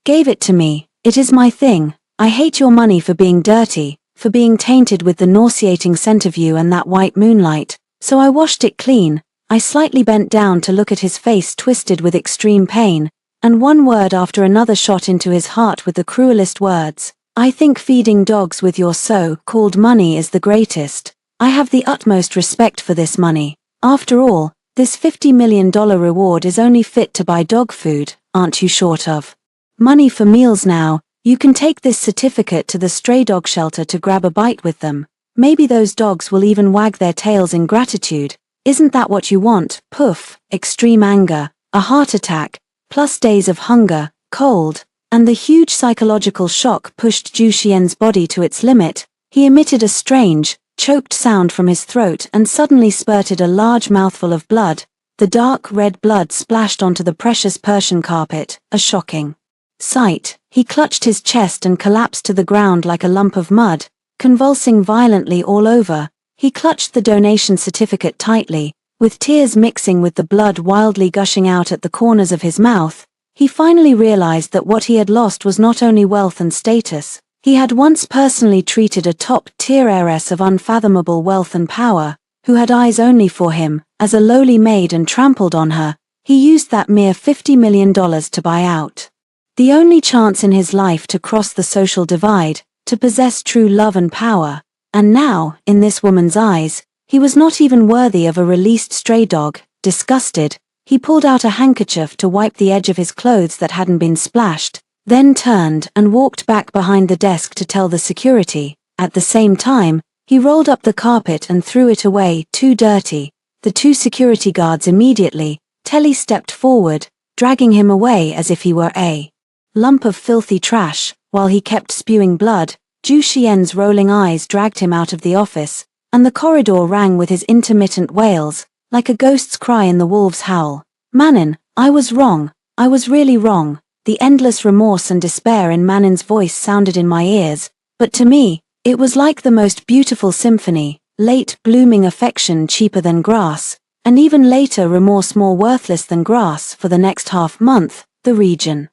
gave it to me. It is my thing. I hate your money for being dirty, for being tainted with the nauseating scent of you and that white moonlight, so I washed it clean. I slightly bent down to look at his face twisted with extreme pain, and one word after another shot into his heart with the cruelest words. I think feeding dogs with your so-called money is the greatest. I have the utmost respect for this money. After all, this $50 million reward is only fit to buy dog food, aren't you short of money for meals now? You can take this certificate to the stray dog shelter to grab a bite with them. Maybe those dogs will even wag their tails in gratitude. Isn't that what you want? Poof, extreme anger, a heart attack, plus days of hunger, cold, and the huge psychological shock pushed Zhu Xian's body to its limit. He emitted a strange, choked sound from his throat and suddenly spurted a large mouthful of blood. The dark red blood splashed onto the precious Persian carpet, a shocking sight. He clutched his chest and collapsed to the ground like a lump of mud, convulsing violently all over. He clutched the donation certificate tightly, with tears mixing with the blood wildly gushing out at the corners of his mouth. He finally realized that what he had lost was not only wealth and status. He had once personally treated a top-tier heiress of unfathomable wealth and power, who had eyes only for him, as a lowly maid and trampled on her. He used that mere $50 million to buy out the only chance in his life to cross the social divide, to possess true love and power. And now, in this woman's eyes, he was not even worthy of a released stray dog. Disgusted, he pulled out a handkerchief to wipe the edge of his clothes that hadn't been splashed, then turned and walked back behind the desk to tell the security. At the same time, he rolled up the carpet and threw it away, too dirty. The two security guards immediately, Telly stepped forward, dragging him away as if he were a lump of filthy trash. While he kept spewing blood, Zhu Xian's rolling eyes dragged him out of the office, and the corridor rang with his intermittent wails, like a ghost's cry in the wolf's howl. Manin, I was wrong. I was really wrong. The endless remorse and despair in Manin's voice sounded in my ears, but to me, it was like the most beautiful symphony, late blooming affection cheaper than grass, and even later remorse more worthless than grass. For the next half-month, the region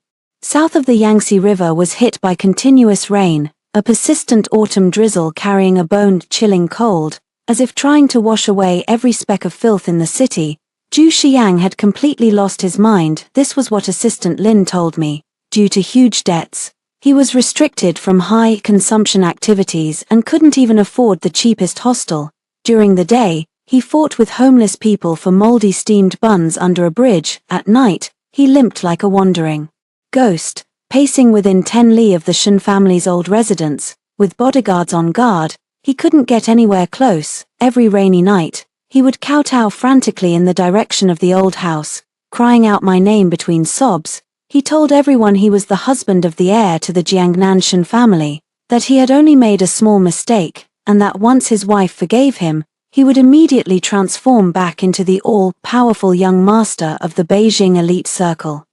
south of the Yangtze River was hit by continuous rain, a persistent autumn drizzle carrying a bone-chilling cold, as if trying to wash away every speck of filth in the city. Zhu Xiang had completely lost his mind. This was what Assistant Lin told me. Due to huge debts, he was restricted from high-consumption activities and couldn't even afford the cheapest hostel. During the day, he fought with homeless people for moldy steamed buns under a bridge. At night, he limped like a wandering ghost, pacing within 10 li of the Shen family's old residence, with bodyguards on guard. He couldn't get anywhere close. Every rainy night, he would kowtow frantically in the direction of the old house, crying out my name between sobs. He told everyone he was the husband of the heir to the Jiangnan Shen family, that he had only made a small mistake, and that once his wife forgave him, he would immediately transform back into the all-powerful young master of the Beijing elite circle.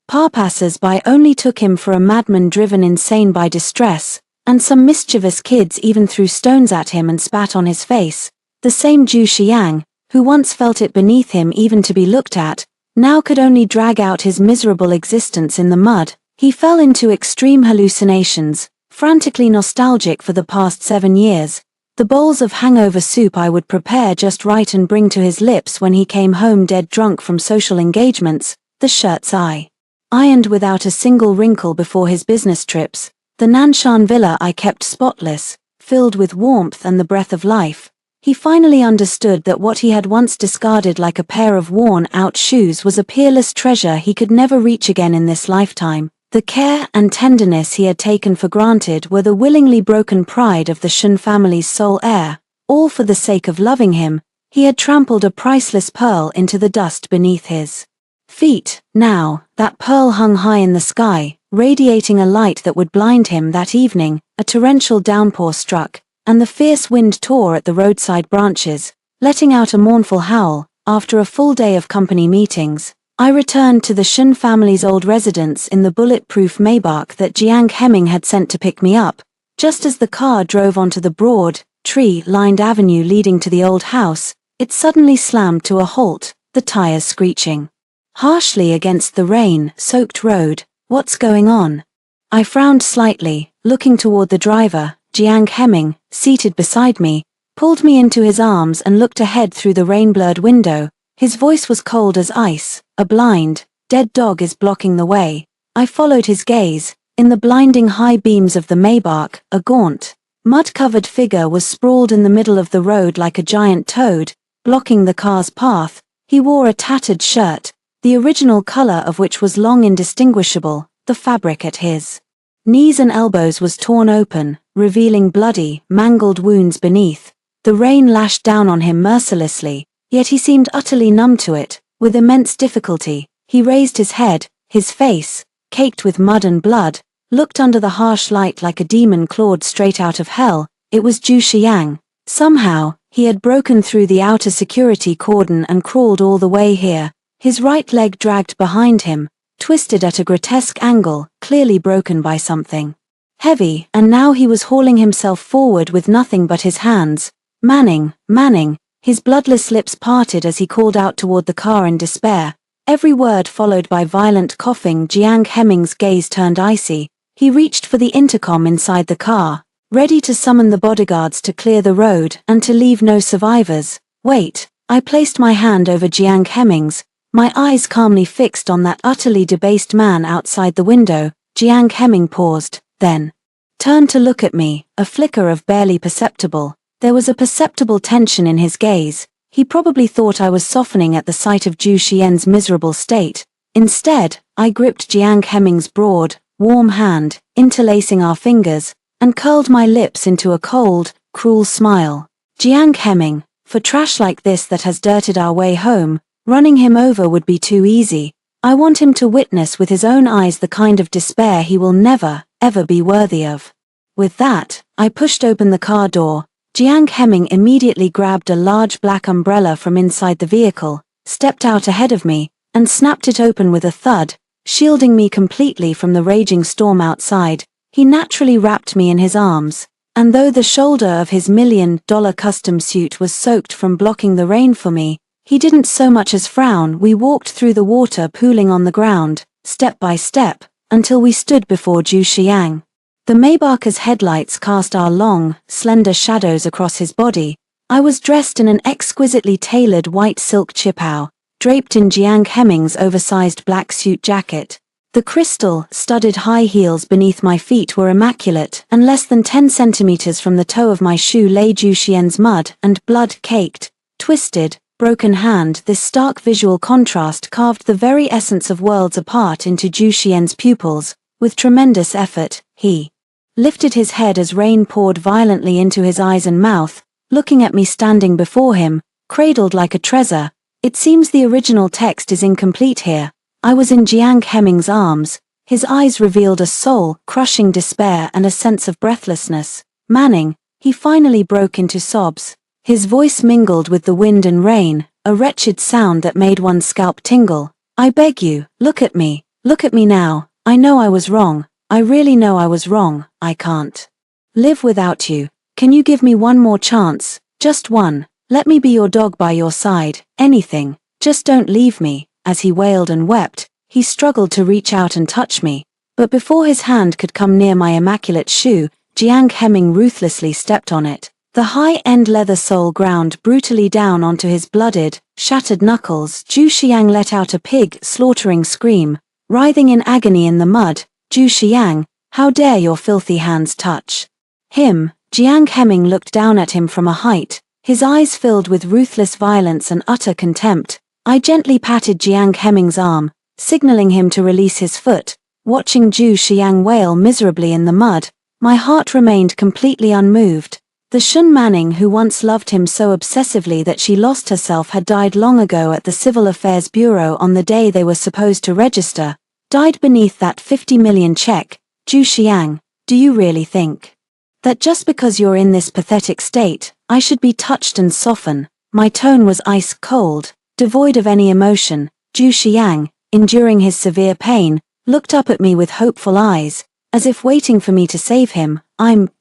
Passers-by only took him for a madman driven insane by distress, and some mischievous kids even threw stones at him and spat on his face. The same Zhu Xiang, who once felt it beneath him even to be looked at, now could only drag out his miserable existence in the mud. He fell into extreme hallucinations, frantically nostalgic for the past 7 years. The bowls of hangover soup I would prepare just right and bring to his lips when he came home dead drunk from social engagements, the shirts I ironed without a single wrinkle before his business trips, The Nanshan villa I kept spotless, filled with warmth and the breath of life. He finally understood that what he had once discarded like a pair of worn-out shoes was a peerless treasure he could never reach again in this lifetime. The care and tenderness he had taken for granted were the willingly broken pride of the Shun family's sole heir. All for the sake of loving him, he had trampled a priceless pearl into the dust beneath his feet. Now, that pearl hung high in the sky, radiating a light that would blind him. That evening, a torrential downpour struck, and the fierce wind tore at the roadside branches, letting out a mournful howl. After a full day of company meetings, I returned to the Shun family's old residence in the bulletproof Maybach that Jiang Hemming had sent to pick me up. Just as the car drove onto the broad, tree-lined avenue leading to the old house, it suddenly slammed to a halt, the tires screeching harshly against the rain-soaked road. "What's going on?" I frowned slightly, looking toward the driver. Jiang Hemming, seated beside me, pulled me into his arms and looked ahead through the rain-blurred window. His voice was cold as ice. "A blind, dead dog is blocking the way." I followed his gaze. In the blinding high beams of the Maybach, a gaunt, mud-covered figure was sprawled in the middle of the road like a giant toad, blocking the car's path. He wore a tattered shirt, the original color of which was long indistinguishable. The fabric at his knees and elbows was torn open, revealing bloody, mangled wounds beneath. The rain lashed down on him mercilessly, yet he seemed utterly numb to it. With immense difficulty, he raised his head. His face, caked with mud and blood, looked under the harsh light like a demon clawed straight out of hell. It was Zhu Xiang. Somehow, he had broken through the outer security cordon and crawled all the way here. His right leg dragged behind him, twisted at a grotesque angle, clearly broken by something heavy, and now he was hauling himself forward with nothing but his hands. "Manning, Manning." His bloodless lips parted as he called out toward the car in despair, every word followed by violent coughing. Jiang Hemming's gaze turned icy. He reached for the intercom inside the car, ready to summon the bodyguards to clear the road and to leave no survivors. "Wait." I placed my hand over Jiang Hemming's, my eyes calmly fixed on that utterly debased man outside the window. Jiang Hemming paused, then turned to look at me, a flicker of barely perceptible. There was a perceptible tension in his gaze. He probably thought I was softening at the sight of Zhu Xian's miserable state. Instead, I gripped Jiang Hemming's broad, warm hand, interlacing our fingers, and curled my lips into a cold, cruel smile. "Jiang Hemming, for trash like this that has dirted our way home, running him over would be too easy. I want him to witness with his own eyes the kind of despair he will never, ever be worthy of." With that, I pushed open the car door. Jiang Hemming immediately grabbed a large black umbrella from inside the vehicle, stepped out ahead of me, and snapped it open with a thud, shielding me completely from the raging storm outside. He naturally wrapped me in his arms, and though the shoulder of his $1 million custom suit was soaked from blocking the rain for me, he didn't so much as frown. We walked through the water pooling on the ground, step by step, until we stood before Zhu Xiang. The Maybach's headlights cast our long, slender shadows across his body. I was dressed in an exquisitely tailored white silk chipao, draped in Jiang Hemming's oversized black suit jacket. The crystal-studded high heels beneath my feet were immaculate, and less than 10 centimeters from the toe of my shoe lay Zhu Xian's mud and blood-caked, twisted, broken hand. This stark visual contrast carved the very essence of worlds apart into Zhu Xian's pupils. With tremendous effort, he lifted his head as rain poured violently into his eyes and mouth, looking at me standing before him, cradled like a treasure. It seems the original text is incomplete here. I was in Jiang Hemming's arms. His eyes revealed a soul-crushing despair and a sense of breathlessness. "Manning," he finally broke into sobs. His voice mingled with the wind and rain, a wretched sound that made one's scalp tingle. "I beg you, look at me now. I know I was wrong. I really know I was wrong. I can't live without you. Can you give me one more chance? Just one. Let me be your dog by your side. Anything. Just don't leave me." As he wailed and wept, he struggled to reach out and touch me. But before his hand could come near my immaculate shoe, Jiang Hemming ruthlessly stepped on it. The high-end leather sole ground brutally down onto his blooded, shattered knuckles. Zhu Xiang let out a pig-slaughtering scream. Writhing in agony in the mud, Zhu Xiang, How dare your filthy hands touch him? Jiang Heming looked down at him from a height, his eyes filled with ruthless violence and utter contempt. I gently patted Jiang Heming's arm, signaling him to release his foot. Watching Zhu Xiang wail miserably in the mud, my heart remained completely unmoved. The Shun Manning who once loved him so obsessively that she lost herself had died long ago at the Civil Affairs Bureau on the day they were supposed to register. Died beneath that 50 million check. Zhu Xiang, do you really think that just because you're in this pathetic state, I should be touched and soften? My tone was ice cold, devoid of any emotion. Zhu Xiang, enduring his severe pain, looked up at me with hopeful eyes, as if waiting for me to save him.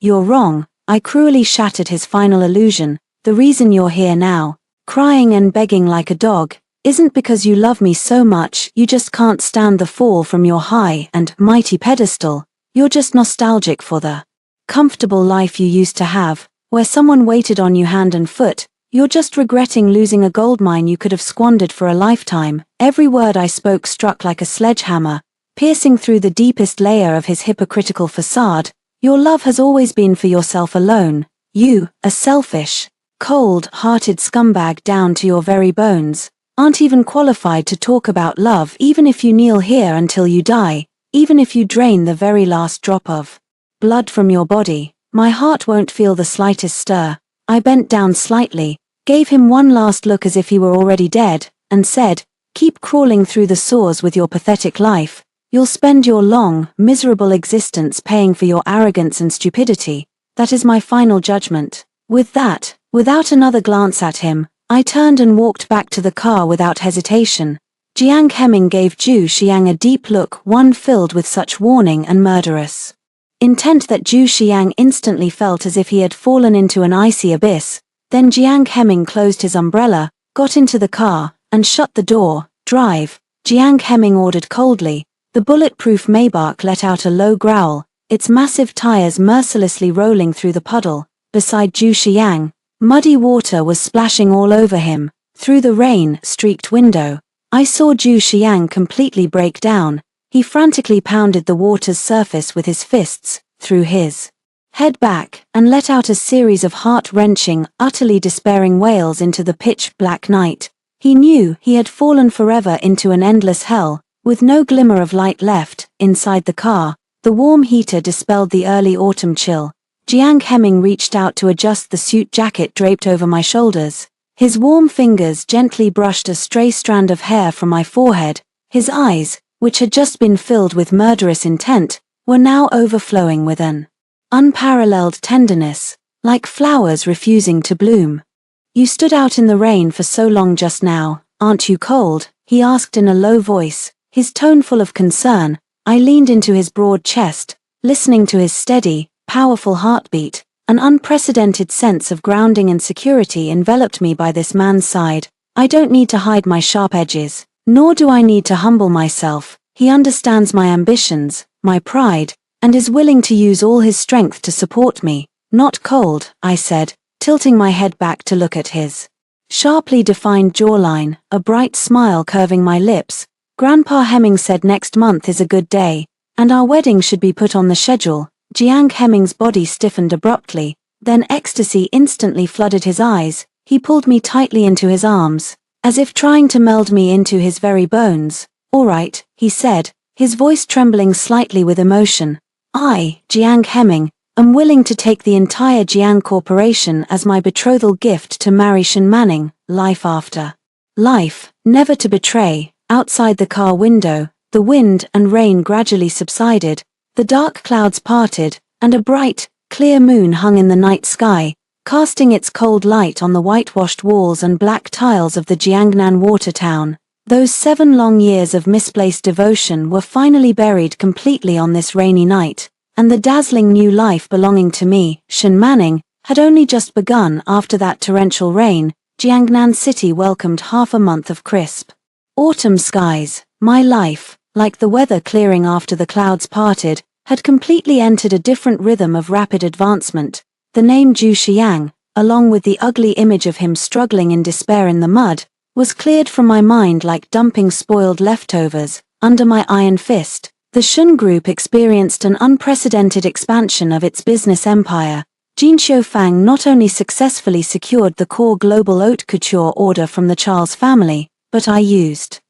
You're wrong. I cruelly shattered his final illusion. The reason you're here now, crying and begging like a dog, isn't because you love me so much you just can't stand the fall from your high and mighty pedestal. You're just nostalgic for the comfortable life you used to have, where someone waited on you hand and foot. You're just regretting losing a goldmine you could have squandered for a lifetime. Every word I spoke struck like a sledgehammer, piercing through the deepest layer of his hypocritical facade. Your love has always been for yourself alone. You, a selfish, cold-hearted scumbag down to your very bones, aren't even qualified to talk about love even if you kneel here until you die, even if you drain the very last drop of blood from your body. My heart won't feel the slightest stir. I bent down slightly, gave him one last look as if he were already dead, and said, keep crawling through the sores with your pathetic life. You'll spend your long, miserable existence paying for your arrogance and stupidity. That is my final judgment. With that, without another glance at him, I turned and walked back to the car without hesitation. Jiang Heming gave Zhu Xiang a deep look, one filled with such warning and murderous intent that Zhu Xiang instantly felt as if he had fallen into an icy abyss. Then Jiang Heming closed his umbrella, got into the car, and shut the door. Drive, Jiang Heming ordered coldly. The bulletproof Maybach let out a low growl, its massive tires mercilessly rolling through the puddle. Beside Zhu Xiang, muddy water was splashing all over him. Through the rain-streaked window, I saw Zhu Xiang completely break down. He frantically pounded the water's surface with his fists, threw his head back, and let out a series of heart-wrenching, utterly despairing wails into the pitch-black night. He knew he had fallen forever into an endless hell. With no glimmer of light left, inside the car, the warm heater dispelled the early autumn chill. Jiang Heming reached out to adjust the suit jacket draped over my shoulders. His warm fingers gently brushed a stray strand of hair from my forehead. His eyes, which had just been filled with murderous intent, were now overflowing with an unparalleled tenderness, like flowers refusing to bloom. You stood out in the rain for so long just now, aren't you cold? He asked in a low voice, his tone full of concern. I leaned into his broad chest, listening to his steady, powerful heartbeat. An unprecedented sense of grounding and security enveloped me by this man's side. I don't need to hide my sharp edges, nor do I need to humble myself. He understands my ambitions, my pride, and is willing to use all his strength to support me. Not cold, I said, tilting my head back to look at his sharply defined jawline, a bright smile curving my lips. Grandpa Heming said next month is a good day, and our wedding should be put on the schedule. Jiang Heming's body stiffened abruptly, then ecstasy instantly flooded his eyes. He pulled me tightly into his arms, as if trying to meld me into his very bones. All right, he said, his voice trembling slightly with emotion. I, Jiang Heming, am willing to take the entire Jiang Corporation as my betrothal gift to marry Shen Manning, life after life, never to betray. Outside the car window, the wind and rain gradually subsided, the dark clouds parted, and a bright, clear moon hung in the night sky, casting its cold light on the whitewashed walls and black tiles of the Jiangnan water town. Those 7 long years of misplaced devotion were finally buried completely on this rainy night, and the dazzling new life belonging to me, Shen Manning, had only just begun. After that torrential rain, Jiangnan City welcomed half a month of crisp autumn skies. My life, like the weather clearing after the clouds parted, had completely entered a different rhythm of rapid advancement. The name Zhu Xiang, along with the ugly image of him struggling in despair in the mud, was cleared from my mind like dumping spoiled leftovers under my iron fist. The Shun Group experienced an unprecedented expansion of its business empire. Jin Xiaofang not only successfully secured the core global haute couture order from the Charles family, but I used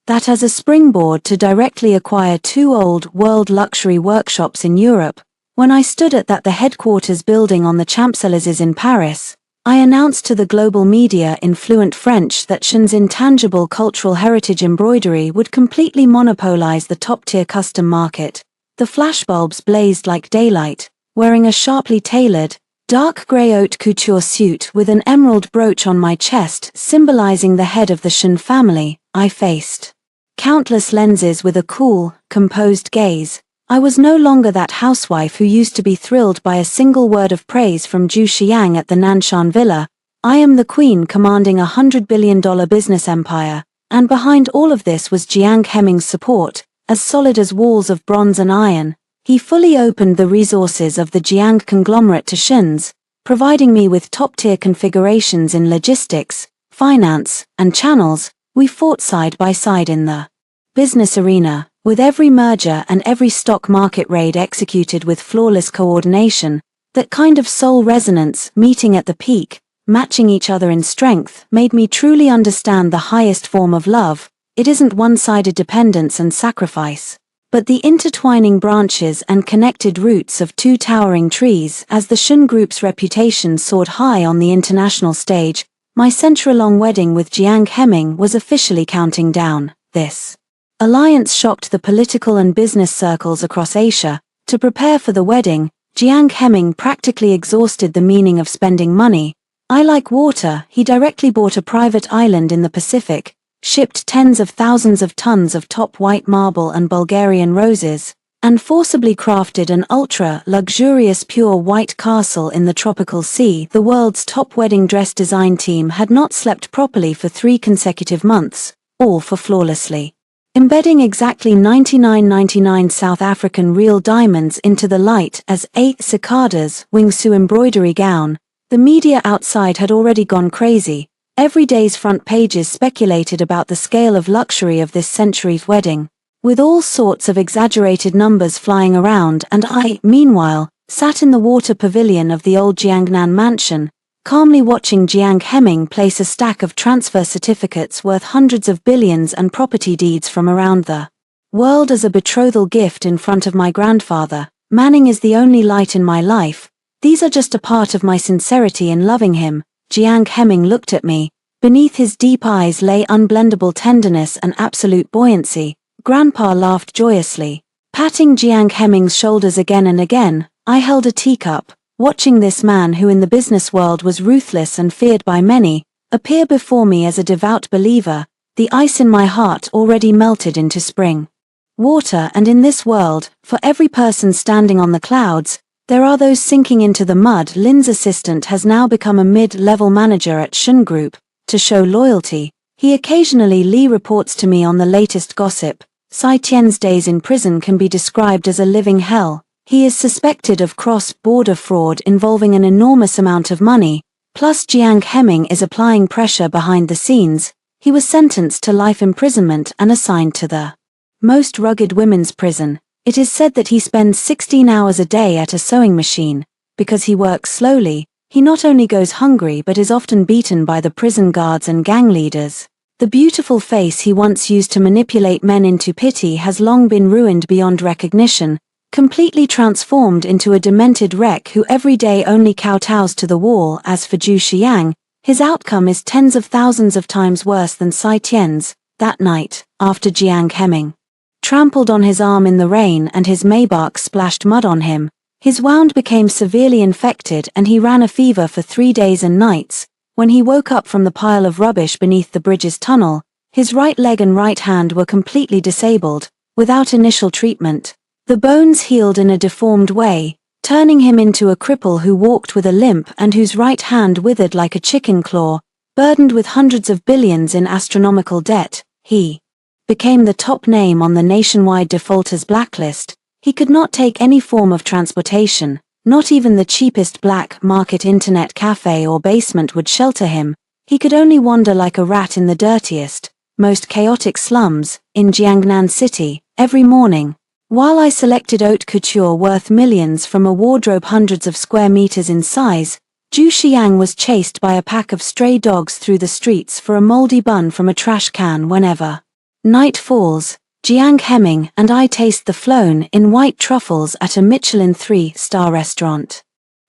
that as a springboard to directly acquire two old world luxury workshops in Europe. When I stood at the headquarters building on the Champs-Élysées in Paris, I announced to the global media in fluent French that Shun's intangible cultural heritage embroidery would completely monopolize the top-tier custom market. The flashbulbs blazed like daylight. Wearing a sharply tailored, dark grey haute couture suit with an emerald brooch on my chest symbolizing the head of the Shun family, I faced countless lenses with a cool, composed gaze. I was no longer that housewife who used to be thrilled by a single word of praise from Zhu Xiang at the Nanshan Villa. I am the queen commanding a $100 billion business empire, and behind all of this was Jiang Hemming's support, as solid as walls of bronze and iron. He fully opened the resources of the Jiang conglomerate to Shun's, providing me with top-tier configurations in logistics, finance, and channels. We fought side by side in the business arena, with every merger and every stock market raid executed with flawless coordination. That kind of soul resonance, meeting at the peak, matching each other in strength, made me truly understand the highest form of love. It isn't one-sided dependence and sacrifice, but the intertwining branches and connected roots of two towering trees. As the Shun Group's reputation soared high on the international stage, my century-long wedding with Jiang Hemming was officially counting down. This alliance shocked the political and business circles across Asia. To prepare for the wedding, Jiang Hemming practically exhausted the meaning of spending money. I like water. He directly bought a private island in the Pacific, shipped tens of thousands of tons of top white marble and Bulgarian roses, and forcibly crafted an ultra-luxurious pure white castle in the tropical sea. The world's top wedding dress design team had not slept properly for 3 consecutive months, all for flawlessly embedding exactly 99.99 South African real diamonds into the light as 8 cicadas wingsuit embroidery gown. The media outside had already gone crazy. Every day's front pages speculated about the scale of luxury of this century's wedding, with all sorts of exaggerated numbers flying around, and I, meanwhile, sat in the water pavilion of the old Jiangnan mansion, calmly watching Jiang Hemming place a stack of transfer certificates worth hundreds of billions and property deeds from around the world as a betrothal gift in front of my grandfather. Manning is the only light in my life. These are just a part of my sincerity in loving him. Jiang Hemming looked at me. Beneath his deep eyes lay unblendable tenderness and absolute buoyancy. Grandpa laughed joyously. Patting Jiang Hemming's shoulders again and again, I held a teacup, watching this man who in the business world was ruthless and feared by many, appear before me as a devout believer. The ice in my heart already melted into spring water, and in this world, for every person standing on the clouds, there are those sinking into the mud. Lin's assistant has now become a mid-level manager at Shun Group. To show loyalty, he occasionally reports to me on the latest gossip. Sai Tian's days in prison can be described as a living hell. He is suspected of cross-border fraud involving an enormous amount of money, plus Jiang Hemming is applying pressure behind the scenes. He was sentenced to life imprisonment and assigned to the most rugged women's prison. It is said that he spends 16 hours a day at a sewing machine. Because he works slowly, he not only goes hungry but is often beaten by the prison guards and gang leaders. The beautiful face he once used to manipulate men into pity has long been ruined beyond recognition, completely transformed into a demented wreck who every day only kowtows to the wall. As for Zhu Xiang, his outcome is tens of thousands of times worse than Sai Tian's. That night, after Jiang Hemming trampled on his arm in the rain and his Maybach splashed mud on him, his wound became severely infected and he ran a fever for 3 days and nights. When he woke up from the pile of rubbish beneath the bridge's tunnel, his right leg and right hand were completely disabled. Without initial treatment, the bones healed in a deformed way, turning him into a cripple who walked with a limp and whose right hand withered like a chicken claw. Burdened with hundreds of billions in astronomical debt, he became the top name on the nationwide defaulters blacklist. He could not take any form of transportation. Not even the cheapest black market internet cafe or basement would shelter him. He could only wander like a rat in the dirtiest, most chaotic slums in Jiangnan City. Every morning, While I selected haute couture worth millions from a wardrobe hundreds of square meters in size, Zhu Xiang was chased by a pack of stray dogs through the streets for a moldy bun from a trash can whenever night falls. Jiang Hemming and I taste the flown in white truffles at a Michelin 3-star restaurant.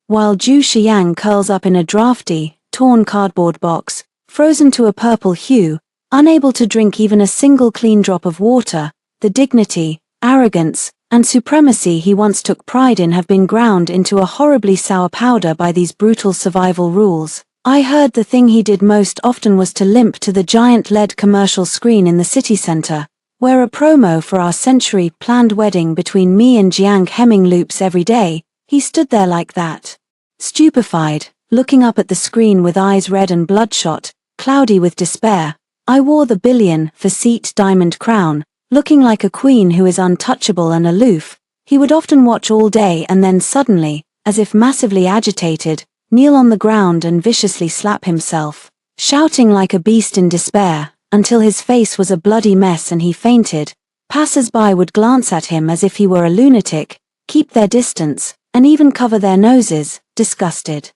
While Zhu Xiang curls up in a drafty, torn cardboard box, frozen to a purple hue, unable to drink even a single clean drop of water, the dignity, arrogance, and supremacy he once took pride in have been ground into a horribly sour powder by these brutal survival rules. I heard the thing he did most often was to limp to the giant LED commercial screen in the city center, where a promo for our century-planned wedding between me and Jiang Hemming loops every day. He stood there like that, stupefied, looking up at the screen with eyes red and bloodshot, cloudy with despair. I wore the billion-for-seat diamond crown, looking like a queen who is untouchable and aloof. He would often watch all day and then suddenly, as if massively agitated, kneel on the ground and viciously slap himself, shouting like a beast in despair, until his face was a bloody mess and he fainted. Passers-by would glance at him as if he were a lunatic, keep their distance, and even cover their noses, disgusted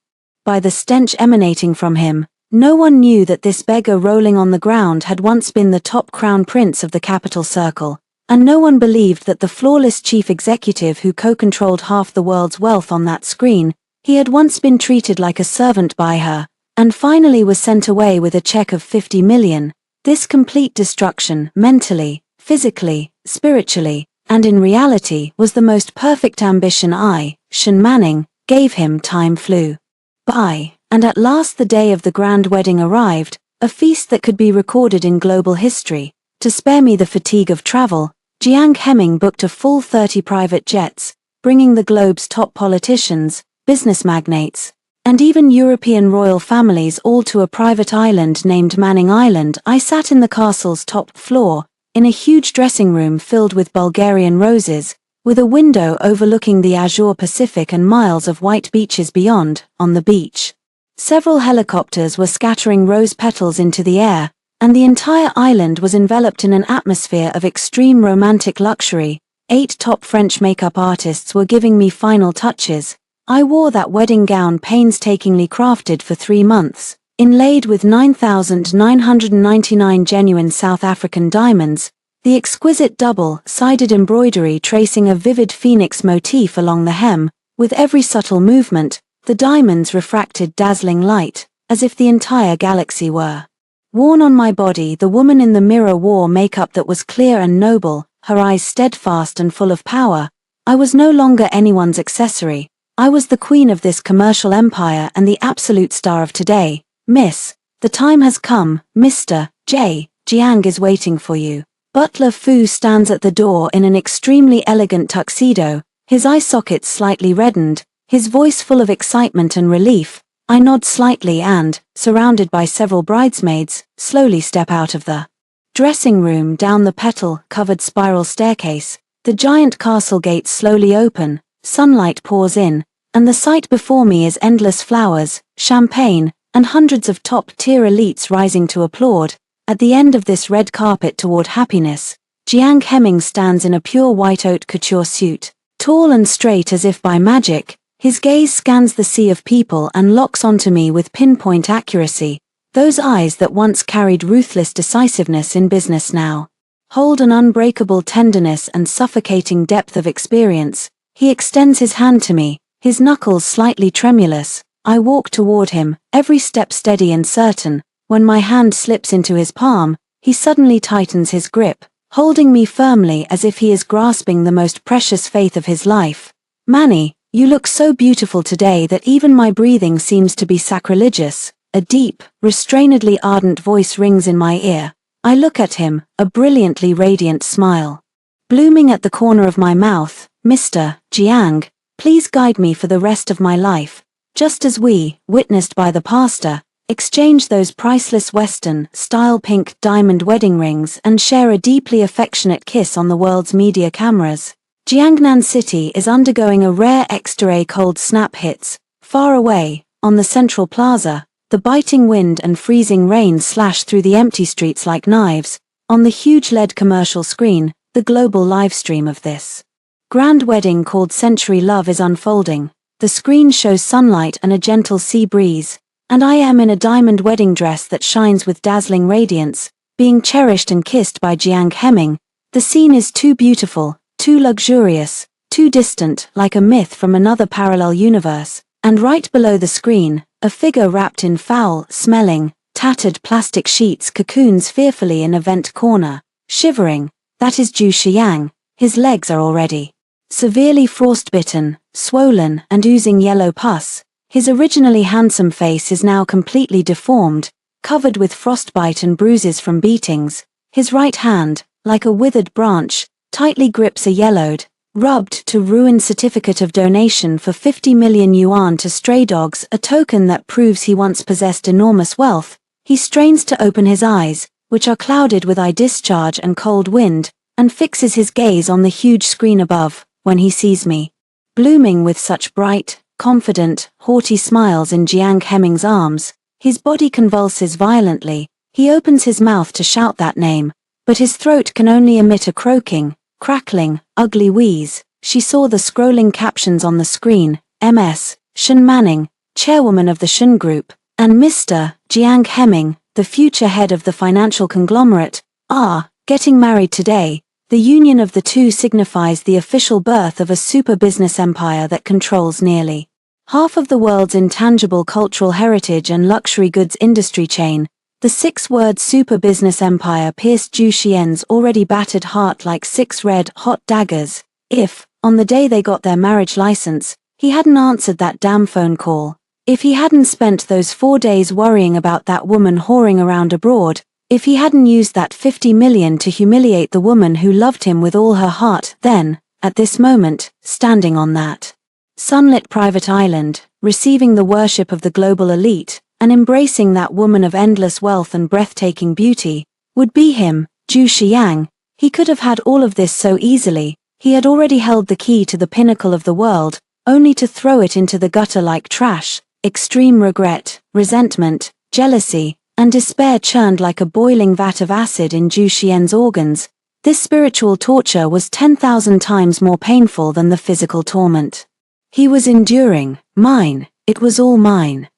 by the stench emanating from him. No one knew that this beggar rolling on the ground had once been the top crown prince of the capital circle, and no one believed that the flawless chief executive who co-controlled half the world's wealth on that screen, he had once been treated like a servant by her, and finally was sent away with a check of 50 million. This complete destruction, mentally, physically, spiritually, and in reality, was the most perfect ambition I, Shen Manning, gave him. Time flew by, and at last the day of the grand wedding arrived, a feast that could be recorded in global history. To spare me the fatigue of travel, Jiang Hemming booked a full 30 private jets, bringing the globe's top politicians, business magnates, and even European royal families all to a private island named Manning Island. I sat in the castle's top floor, in a huge dressing room filled with Bulgarian roses, with a window overlooking the azure Pacific and miles of white beaches beyond. On the beach, several helicopters were scattering rose petals into the air, and the entire island was enveloped in an atmosphere of extreme romantic luxury. 8 top French makeup artists were giving me final touches. I wore that wedding gown painstakingly crafted for 3 months, inlaid with 9,999 genuine South African diamonds, the exquisite double-sided embroidery tracing a vivid phoenix motif along the hem. With every subtle movement, the diamonds refracted dazzling light, as if the entire galaxy were worn on my body. The woman in the mirror wore makeup that was clear and noble, her eyes steadfast and full of power. I was no longer anyone's accessory. I was the queen of this commercial empire and the absolute star of today. Miss, the time has come. Mr. J. Jiang is waiting for you. Butler Fu stands at the door in an extremely elegant tuxedo, his eye sockets slightly reddened, his voice full of excitement and relief. I nod slightly and, surrounded by several bridesmaids, slowly step out of the dressing room down the petal-covered spiral staircase. The giant castle gates slowly open, sunlight pours in, and the sight before me is endless flowers, champagne, and hundreds of top-tier elites rising to applaud. At the end of this red carpet toward happiness, Jiang Hemming stands in a pure white haute couture suit, tall and straight as if by magic. His gaze scans the sea of people and locks onto me with pinpoint accuracy. Those eyes that once carried ruthless decisiveness in business now hold an unbreakable tenderness and suffocating depth of experience. He extends his hand to me, his knuckles slightly tremulous. I walk toward him, every step steady and certain. When my hand slips into his palm, he suddenly tightens his grip, holding me firmly as if he is grasping the most precious faith of his life. Manny, you look so beautiful today that even my breathing seems to be sacrilegious. A deep, restrainedly ardent voice rings in my ear. I look at him, a brilliantly radiant smile blooming at the corner of my mouth. Mr. Jiang, please guide me for the rest of my life, just as we, witnessed by the pastor, exchange those priceless Western-style pink diamond wedding rings and share a deeply affectionate kiss on the world's media cameras. Jiangnan City is undergoing a rare extra cold snap hits. Far away, on the central plaza, the biting wind and freezing rain slash through the empty streets like knives. On the huge LED commercial screen, the global livestream of this Grand wedding called Century Love is unfolding. The screen shows sunlight and a gentle sea breeze, and I am in a diamond wedding dress that shines with dazzling radiance, being cherished and kissed by Jiang Hemming. The scene is too beautiful, too luxurious, too distant, like a myth from another parallel universe, and right below the screen, a figure wrapped in foul, smelling, tattered plastic sheets cocoons fearfully in a vent corner, shivering. That is Zhu Xiang. His legs are already severely frostbitten, swollen, and oozing yellow pus. His originally handsome face is now completely deformed, covered with frostbite and bruises from beatings. His right hand, like a withered branch, tightly grips a yellowed, rubbed to ruin certificate of donation for 50 million yuan to stray dogs, a token that proves he once possessed enormous wealth. He strains to open his eyes, which are clouded with eye discharge and cold wind, and fixes his gaze on the huge screen above. When he sees me, blooming with such bright, confident, haughty smiles in Jiang Hemming's arms, his body convulses violently. He opens his mouth to shout that name, but his throat can only emit a croaking, crackling, ugly wheeze. She saw the scrolling captions on the screen: MS, Shen Manning, chairwoman of the Shen Group, and Mr. Jiang Hemming, the future head of the financial conglomerate, are getting married today. The union of the two signifies the official birth of a super business empire that controls nearly half of the world's intangible cultural heritage and luxury goods industry chain. The six-word super business empire pierced Zhu Xian's already battered heart like six red-hot daggers. If, on the day they got their marriage license, he hadn't answered that damn phone call, if he hadn't spent those 4 days worrying about that woman whoring around abroad, if he hadn't used that 50 million to humiliate the woman who loved him with all her heart, then, at this moment, standing on that sunlit private island, receiving the worship of the global elite, and embracing that woman of endless wealth and breathtaking beauty, would be him, Zhu Xiang. He could have had all of this so easily. He had already held the key to the pinnacle of the world, only to throw it into the gutter like trash. Extreme regret, resentment, jealousy, and despair churned like a boiling vat of acid in Zhu Xian's organs. This spiritual torture was 10,000 times more painful than the physical torment he was enduring. Mine, it was all mine.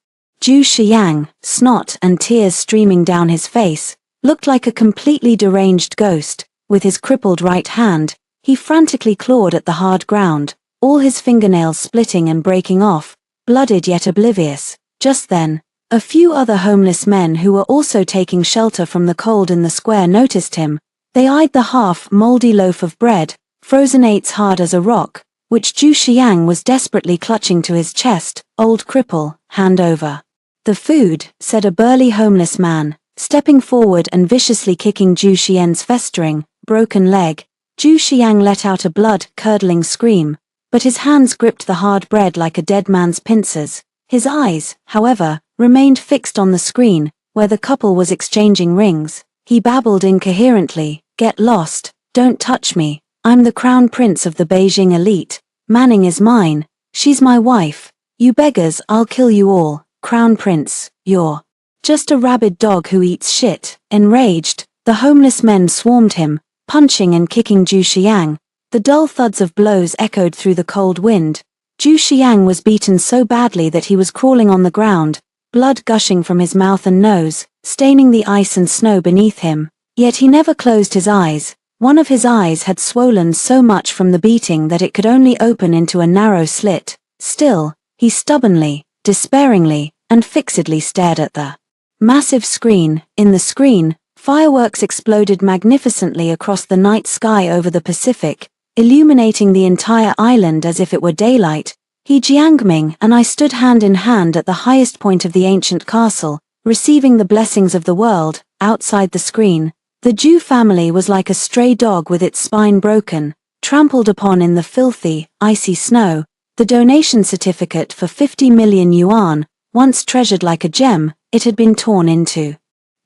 Zhu Xiang, snot and tears streaming down his face, looked like a completely deranged ghost. With his crippled right hand, he frantically clawed at the hard ground, all his fingernails splitting and breaking off, blooded yet oblivious. Just then, a few other homeless men who were also taking shelter from the cold in the square noticed him. They eyed the half-moldy loaf of bread, frozen hard as a rock, which Zhu Xiang was desperately clutching to his chest. Old cripple, hand over the food, said a burly homeless man, stepping forward and viciously kicking Zhu Xian's festering, broken leg. Zhu Xiang let out a blood-curdling scream, but his hands gripped the hard bread like a dead man's pincers. His eyes, however, remained fixed on the screen, where the couple was exchanging rings. He babbled incoherently, "Get lost, don't touch me, I'm the crown prince of the Beijing elite, Manning is mine, she's my wife, you beggars, I'll kill you all, crown prince, you're just a rabid dog who eats shit." Enraged, the homeless men swarmed him, punching and kicking Zhu Xiang. The dull thuds of blows echoed through the cold wind. Zhu Xiang was beaten so badly that he was crawling on the ground, blood gushing from his mouth and nose, staining the ice and snow beneath him. Yet he never closed his eyes. One of his eyes had swollen so much from the beating that it could only open into a narrow slit. Still, he stubbornly, despairingly, and fixedly stared at the massive screen. In the screen, fireworks exploded magnificently across the night sky over the Pacific, illuminating the entire island as if it were daylight. He Jiangming and I stood hand in hand at the highest point of the ancient castle, receiving the blessings of the world. Outside the screen, the Zhu family was like a stray dog with its spine broken, trampled upon in the filthy, icy snow. The donation certificate for 50 million yuan, once treasured like a gem, it had been torn into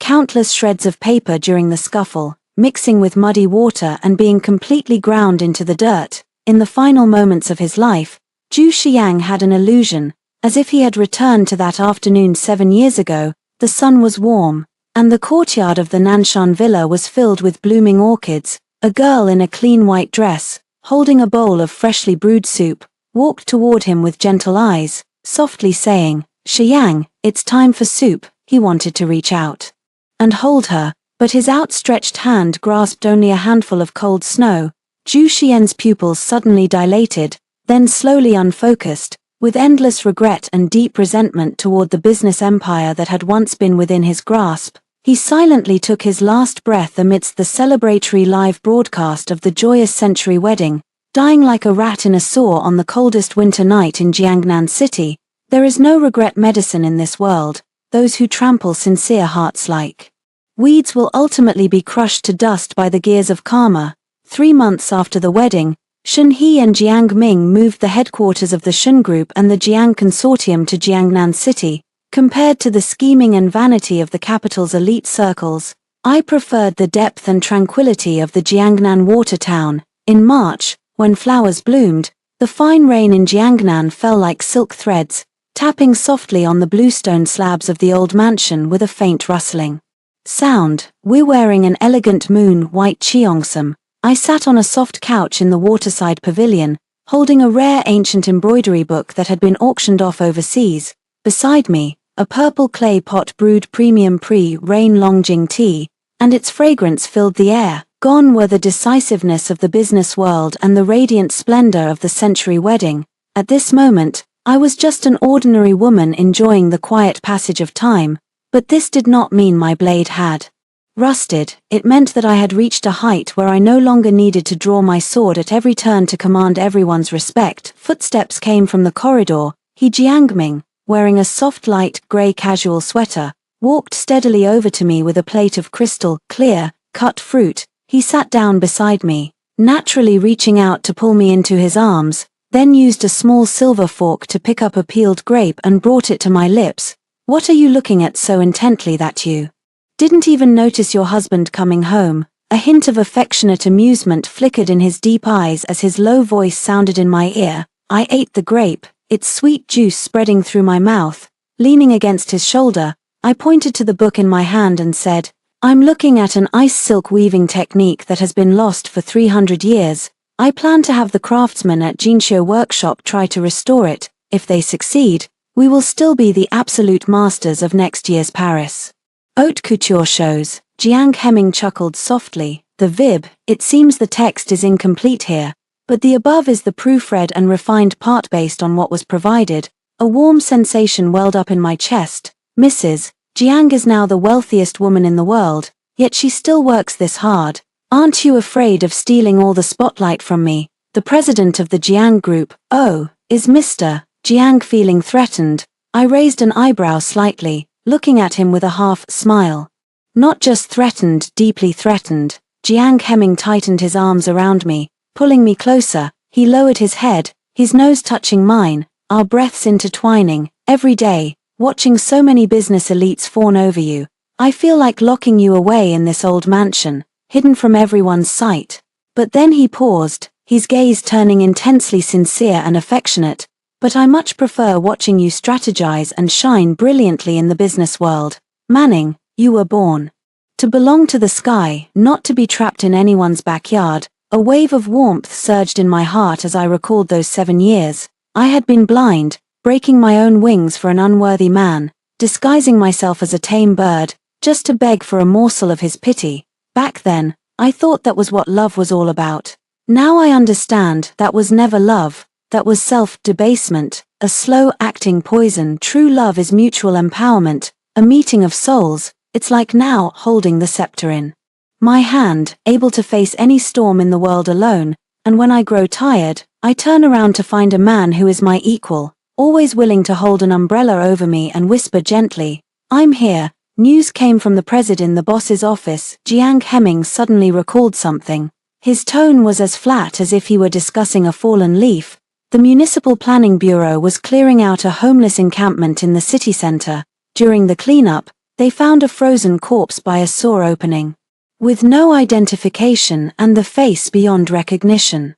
countless shreds of paper during the scuffle, mixing with muddy water and being completely ground into the dirt. In the final moments of his life, Zhu Xiang had an illusion, as if he had returned to that afternoon 7 years ago. The sun was warm, and the courtyard of the Nanshan villa was filled with blooming orchids. A girl in a clean white dress, holding a bowl of freshly brewed soup, walked toward him with gentle eyes, softly saying, "Shiyang, it's time for soup." He wanted to reach out and hold her, but his outstretched hand grasped only a handful of cold snow. Zhu Xian's pupils suddenly dilated, then slowly unfocused, with endless regret and deep resentment toward the business empire that had once been within his grasp. He silently took his last breath amidst the celebratory live broadcast of the joyous century wedding, dying like a rat in a sewer on the coldest winter night in Jiangnan City. There is no regret medicine in this world. Those who trample sincere hearts like weeds will ultimately be crushed to dust by the gears of karma. 3 months after the wedding, Shen He and Jiang Ming moved the headquarters of the Shen Group and the Jiang Consortium to Jiangnan City. Compared to the scheming and vanity of the capital's elite circles, I preferred the depth and tranquility of the Jiangnan water town. In March, when flowers bloomed, the fine rain in Jiangnan fell like silk threads, tapping softly on the bluestone slabs of the old mansion with a faint rustling sound. We're wearing an elegant moon-white cheongsam. I sat on a soft couch in the waterside pavilion, holding a rare ancient embroidery book that had been auctioned off overseas. Beside me, a purple clay pot brewed premium pre-rain Longjing tea, and its fragrance filled the air. Gone were the decisiveness of the business world and the radiant splendor of the century wedding. At this moment, I was just an ordinary woman enjoying the quiet passage of time, but this did not mean my blade had rusted. It meant that I had reached a height where I no longer needed to draw my sword at every turn to command everyone's respect. Footsteps came from the corridor. Jiangming, wearing a soft light gray casual sweater, walked steadily over to me with a plate of crystal clear cut fruit. He sat down beside me, naturally reaching out to pull me into his arms, then used a small silver fork to pick up a peeled grape and brought it to my lips. "What are you looking at so intently that you didn't even notice your husband coming home?" A hint of affectionate amusement flickered in his deep eyes as his low voice sounded in my ear. I ate the grape, its sweet juice spreading through my mouth. Leaning against his shoulder, I pointed to the book in my hand and said, "I'm looking at an ice silk weaving technique that has been lost for 300 years. I plan to have the craftsmen at Jinxiu workshop try to restore it. If they succeed, we will still be the absolute masters of next year's Paris haute couture shows." Jiang Hemming chuckled softly. "The Vib, it seems the text is incomplete here, but the above is the proofread and refined part based on what was provided." A warm sensation welled up in my chest. "Mrs. Jiang is now the wealthiest woman in the world, yet she still works this hard. Aren't you afraid of stealing all the spotlight from me, the president of the Jiang Group?" "Oh, is Mr. Jiang feeling threatened?" I raised an eyebrow slightly, looking at him with a half smile. "Not just threatened, deeply threatened." Jiang Hemming tightened his arms around me, pulling me closer. He lowered his head, his nose touching mine, our breaths intertwining. "Every day, watching so many business elites fawn over you, I feel like locking you away in this old mansion, hidden from everyone's sight." But then he paused, his gaze turning intensely sincere and affectionate. "But I much prefer watching you strategize and shine brilliantly in the business world. Manning, you were born to belong to the sky, not to be trapped in anyone's backyard." A wave of warmth surged in my heart as I recalled those 7 years. I had been blind, breaking my own wings for an unworthy man, disguising myself as a tame bird, just to beg for a morsel of his pity. Back then, I thought that was what love was all about. Now I understand that was never love, that was self-debasement, a slow-acting poison. True love is mutual empowerment, a meeting of souls. It's like now holding the scepter in my hand, able to face any storm in the world alone, and when I grow tired, I turn around to find a man who is my equal, always willing to hold an umbrella over me and whisper gently, "I'm here." News came from the president in the boss's office. Jiang Hemming suddenly recalled something. His tone was as flat as if he were discussing a fallen leaf. The Municipal Planning Bureau was clearing out a homeless encampment in the city center. During the cleanup, they found a frozen corpse by a sewer opening, with no identification and the face beyond recognition.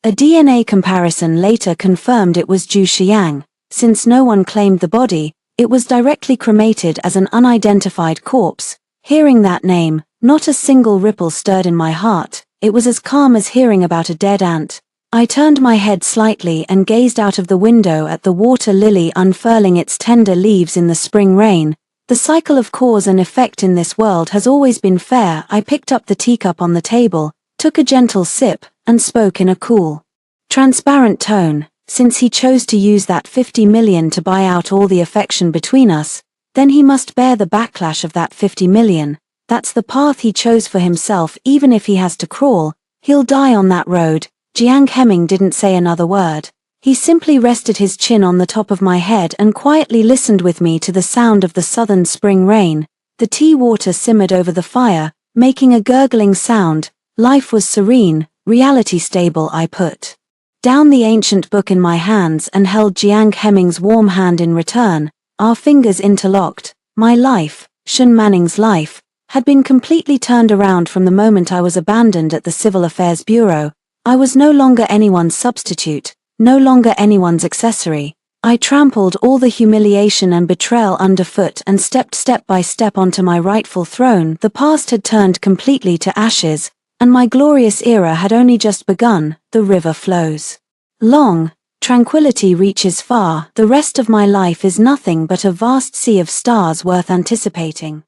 A DNA comparison later confirmed it was Zhu Xiang. Since no one claimed the body, it was directly cremated as an unidentified corpse. Hearing that name, not a single ripple stirred in my heart. It was as calm as hearing about a dead ant. I turned my head slightly and gazed out of the window at the water lily unfurling its tender leaves in the spring rain. The cycle of cause and effect in this world has always been fair. I picked up the teacup on the table, took a gentle sip, and spoke in a cool, transparent tone. Since he chose to use that 50 million to buy out all the affection between us, then he must bear the backlash of that 50 million. That's the path he chose for himself. Even if he has to crawl, he'll die on that road. Jiang Heming didn't say another word. He simply rested his chin on the top of my head and quietly listened with me to the sound of the southern spring rain. The tea water simmered over the fire, making a gurgling sound. Life was serene, reality stable. I put down the ancient book in my hands and held Jiang Heming's warm hand in return. Our fingers interlocked. My life, Shun Manning's life, had been completely turned around from the moment I was abandoned at the Civil Affairs Bureau. I was no longer anyone's substitute, no longer anyone's accessory. I trampled all the humiliation and betrayal underfoot and stepped step by step onto my rightful throne. The past had turned completely to ashes, and my glorious era had only just begun. The river flows long, tranquility reaches far. The rest of my life is nothing but a vast sea of stars worth anticipating.